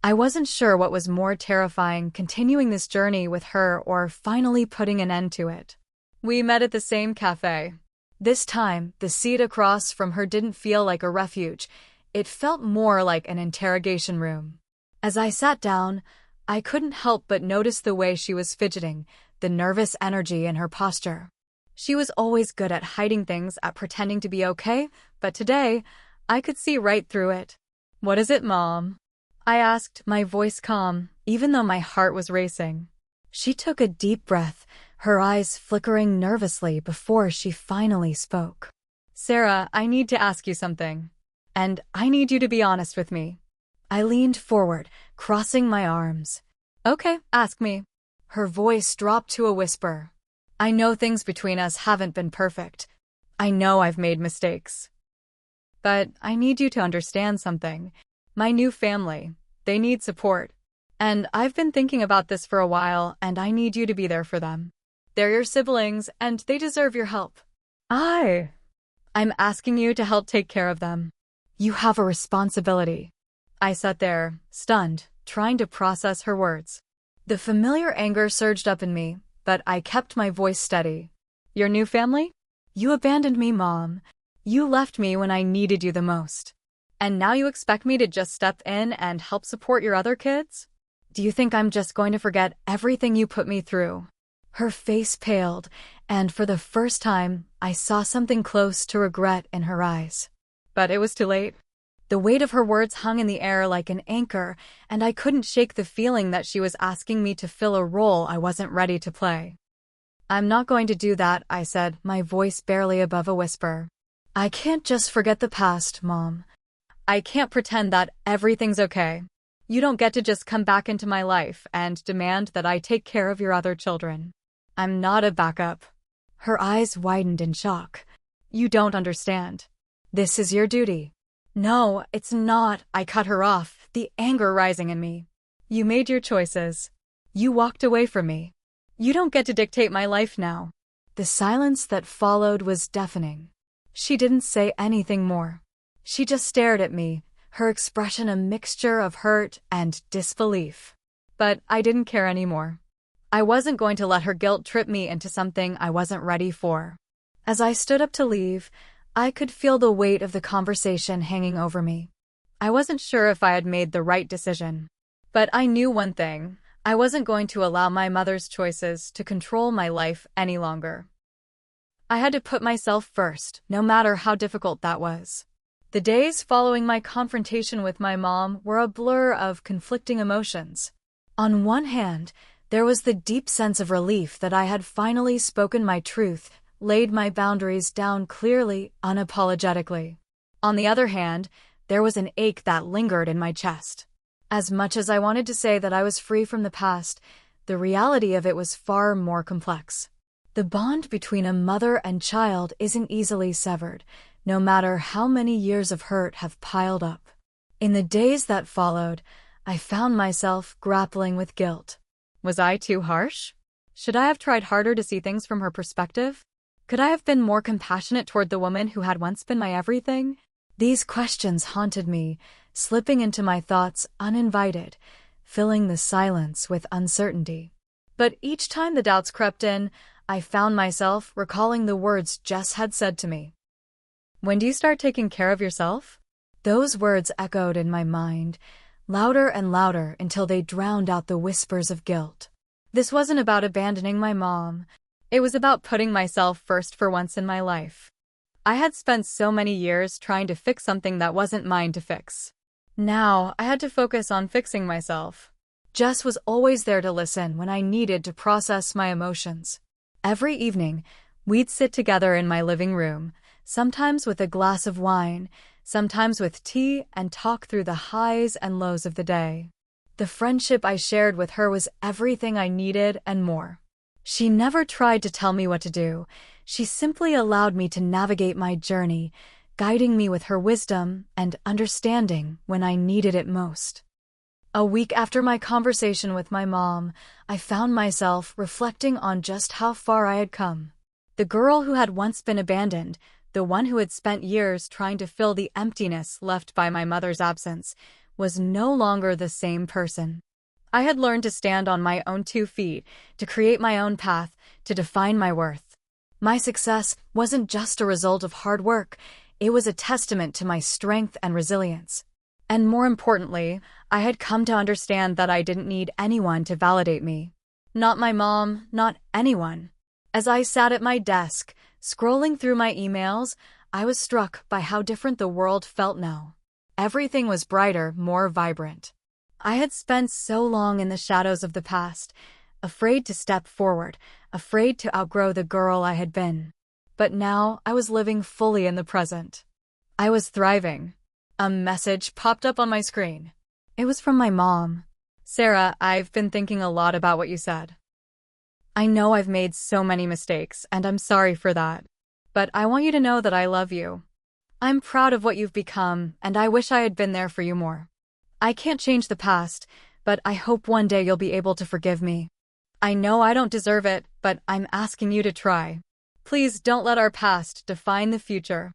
I wasn't sure what was more terrifying, continuing this journey with her or finally putting an end to it. We met at the same cafe. This time, the seat across from her didn't feel like a refuge. It felt more like an interrogation room. As I sat down, I couldn't help but notice the way she was fidgeting, the nervous energy in her posture. She was always good at hiding things, at pretending to be okay, but today, I could see right through it. What is it, Mom? I asked, my voice calm, even though my heart was racing. She took a deep breath, her eyes flickering nervously before she finally spoke. Sarah, I need to ask you something. And I need you to be honest with me. I leaned forward, crossing my arms. Okay, ask me. Her voice dropped to a whisper. I know things between us haven't been perfect. I know I've made mistakes. But I need you to understand something. My new family, they need support. And I've been thinking about this for a while, and I need you to be there for them. They're your siblings, and they deserve your help. I'm asking you to help take care of them. You have a responsibility. I sat there, stunned, trying to process her words. The familiar anger surged up in me, but I kept my voice steady. Your new family? You abandoned me, Mom. You left me when I needed you the most. And now you expect me to just step in and help support your other kids? Do you think I'm just going to forget everything you put me through? Her face paled, and for the first time, I saw something close to regret in her eyes. But it was too late. The weight of her words hung in the air like an anchor, and I couldn't shake the feeling that she was asking me to fill a role I wasn't ready to play. I'm not going to do that, I said, my voice barely above a whisper. I can't just forget the past, Mom. I can't pretend that everything's okay. You don't get to just come back into my life and demand that I take care of your other children. I'm not a backup. Her eyes widened in shock. You don't understand. This is your duty. No, it's not, I cut her off, the anger rising in me. You made your choices. You walked away from me. You don't get to dictate my life now. The silence that followed was deafening. She didn't say anything more. She just stared at me, her expression a mixture of hurt and disbelief. But I didn't care anymore. I wasn't going to let her guilt trip me into something I wasn't ready for. As I stood up to leave, I could feel the weight of the conversation hanging over me. I wasn't sure if I had made the right decision. But I knew one thing. I wasn't going to allow my mother's choices to control my life any longer. I had to put myself first, no matter how difficult that was. The days following my confrontation with my mom were a blur of conflicting emotions. On one hand, there was the deep sense of relief that I had finally spoken my truth, laid my boundaries down clearly, unapologetically. On the other hand, there was an ache that lingered in my chest. As much as I wanted to say that I was free from the past, the reality of it was far more complex. The bond between a mother and child isn't easily severed, no matter how many years of hurt have piled up. In the days that followed, I found myself grappling with guilt. Was I too harsh? Should I have tried harder to see things from her perspective? Could I have been more compassionate toward the woman who had once been my everything? These questions haunted me, slipping into my thoughts uninvited, filling the silence with uncertainty. But each time the doubts crept in, I found myself recalling the words Jess had said to me. "When do you start taking care of yourself?" Those words echoed in my mind, louder and louder until they drowned out the whispers of guilt. This wasn't about abandoning my mom. It was about putting myself first for once in my life. I had spent so many years trying to fix something that wasn't mine to fix. Now, I had to focus on fixing myself. Jess was always there to listen when I needed to process my emotions. Every evening, we'd sit together in my living room, sometimes with a glass of wine, sometimes with tea, and talk through the highs and lows of the day. The friendship I shared with her was everything I needed and more. She never tried to tell me what to do. She simply allowed me to navigate my journey, guiding me with her wisdom and understanding when I needed it most. A week after my conversation with my mom, I found myself reflecting on just how far I had come. The girl who had once been abandoned, the one who had spent years trying to fill the emptiness left by my mother's absence, was no longer the same person. I had learned to stand on my own 2 feet, to create my own path, to define my worth. My success wasn't just a result of hard work, it was a testament to my strength and resilience. And more importantly, I had come to understand that I didn't need anyone to validate me. Not my mom, not anyone. As I sat at my desk, scrolling through my emails, I was struck by how different the world felt now. Everything was brighter, more vibrant. I had spent so long in the shadows of the past, afraid to step forward, afraid to outgrow the girl I had been. But now I was living fully in the present. I was thriving. A message popped up on my screen. It was from my mom. "Sarah, I've been thinking a lot about what you said. I know I've made so many mistakes, and I'm sorry for that. But I want you to know that I love you. I'm proud of what you've become, and I wish I had been there for you more. I can't change the past, but I hope one day you'll be able to forgive me. I know I don't deserve it, but I'm asking you to try. Please don't let our past define the future."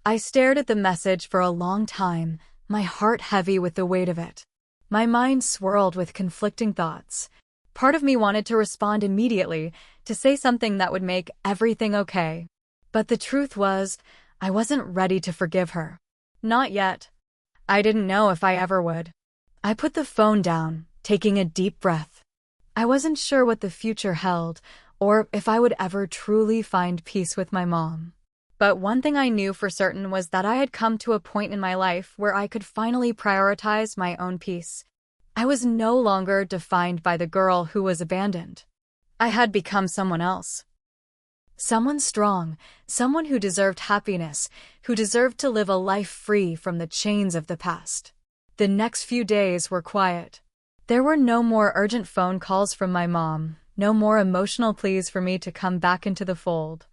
I stared at the message for a long time, my heart heavy with the weight of it. My mind swirled with conflicting thoughts. Part of me wanted to respond immediately, to say something that would make everything okay. But the truth was, I wasn't ready to forgive her. Not yet. I didn't know if I ever would. I put the phone down, taking a deep breath. I wasn't sure what the future held, or if I would ever truly find peace with my mom. But one thing I knew for certain was that I had come to a point in my life where I could finally prioritize my own peace. I was no longer defined by the girl who was abandoned. I had become someone else. Someone strong, someone who deserved happiness, who deserved to live a life free from the chains of the past. The next few days were quiet. There were no more urgent phone calls from my mom, no more emotional pleas for me to come back into the fold.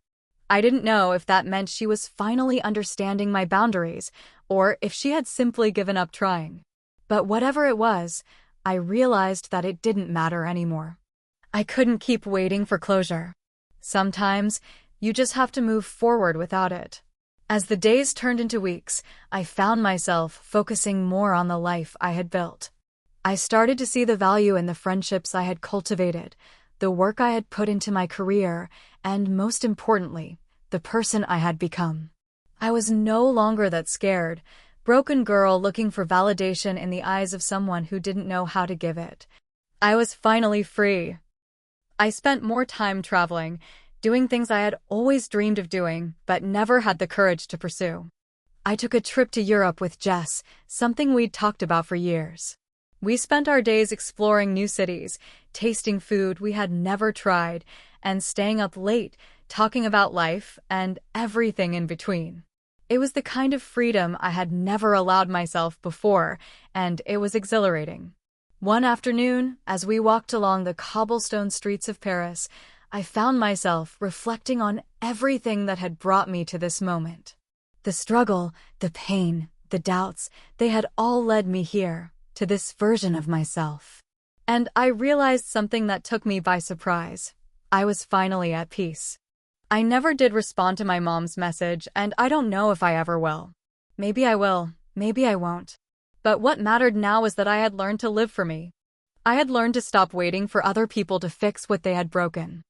I didn't know if that meant she was finally understanding my boundaries, or if she had simply given up trying. But whatever it was, I realized that it didn't matter anymore. I couldn't keep waiting for closure. Sometimes, you just have to move forward without it. As the days turned into weeks, I found myself focusing more on the life I had built. I started to see the value in the friendships I had cultivated, the work I had put into my career, and most importantly, the person I had become. I was no longer that scared, broken girl looking for validation in the eyes of someone who didn't know how to give it. I was finally free. I spent more time traveling, doing things I had always dreamed of doing, but never had the courage to pursue. I took a trip to Europe with Jess, something we'd talked about for years. We spent our days exploring new cities, tasting food we had never tried, and staying up late, talking about life and everything in between. It was the kind of freedom I had never allowed myself before, and it was exhilarating. One afternoon, as we walked along the cobblestone streets of Paris, I found myself reflecting on everything that had brought me to this moment. The struggle, the pain, the doubts, they had all led me here, to this version of myself. And I realized something that took me by surprise. I was finally at peace. I never did respond to my mom's message, and I don't know if I ever will. Maybe I will, maybe I won't. But what mattered now was that I had learned to live for me. I had learned to stop waiting for other people to fix what they had broken.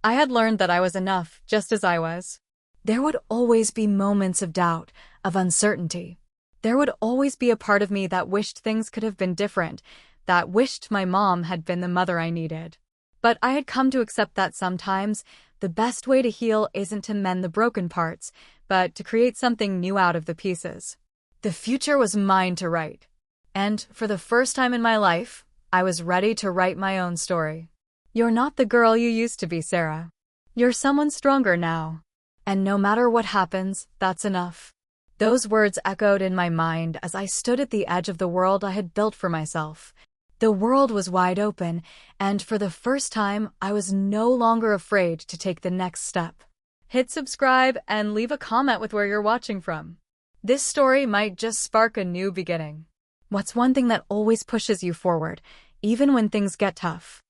I had learned that I was enough, just as I was. There would always be moments of doubt, of uncertainty. There would always be a part of me that wished things could have been different, that wished my mom had been the mother I needed. But I had come to accept that sometimes the best way to heal isn't to mend the broken parts, but to create something new out of the pieces. The future was mine to write. And for the first time in my life, I was ready to write my own story. You're not the girl you used to be, Sarah. You're someone stronger now. And no matter what happens, that's enough. Those words echoed in my mind as I stood at the edge of the world I had built for myself. The world was wide open, and for the first time, I was no longer afraid to take the next step. Hit subscribe and leave a comment with where you're watching from. This story might just spark a new beginning. What's one thing that always pushes you forward, even when things get tough?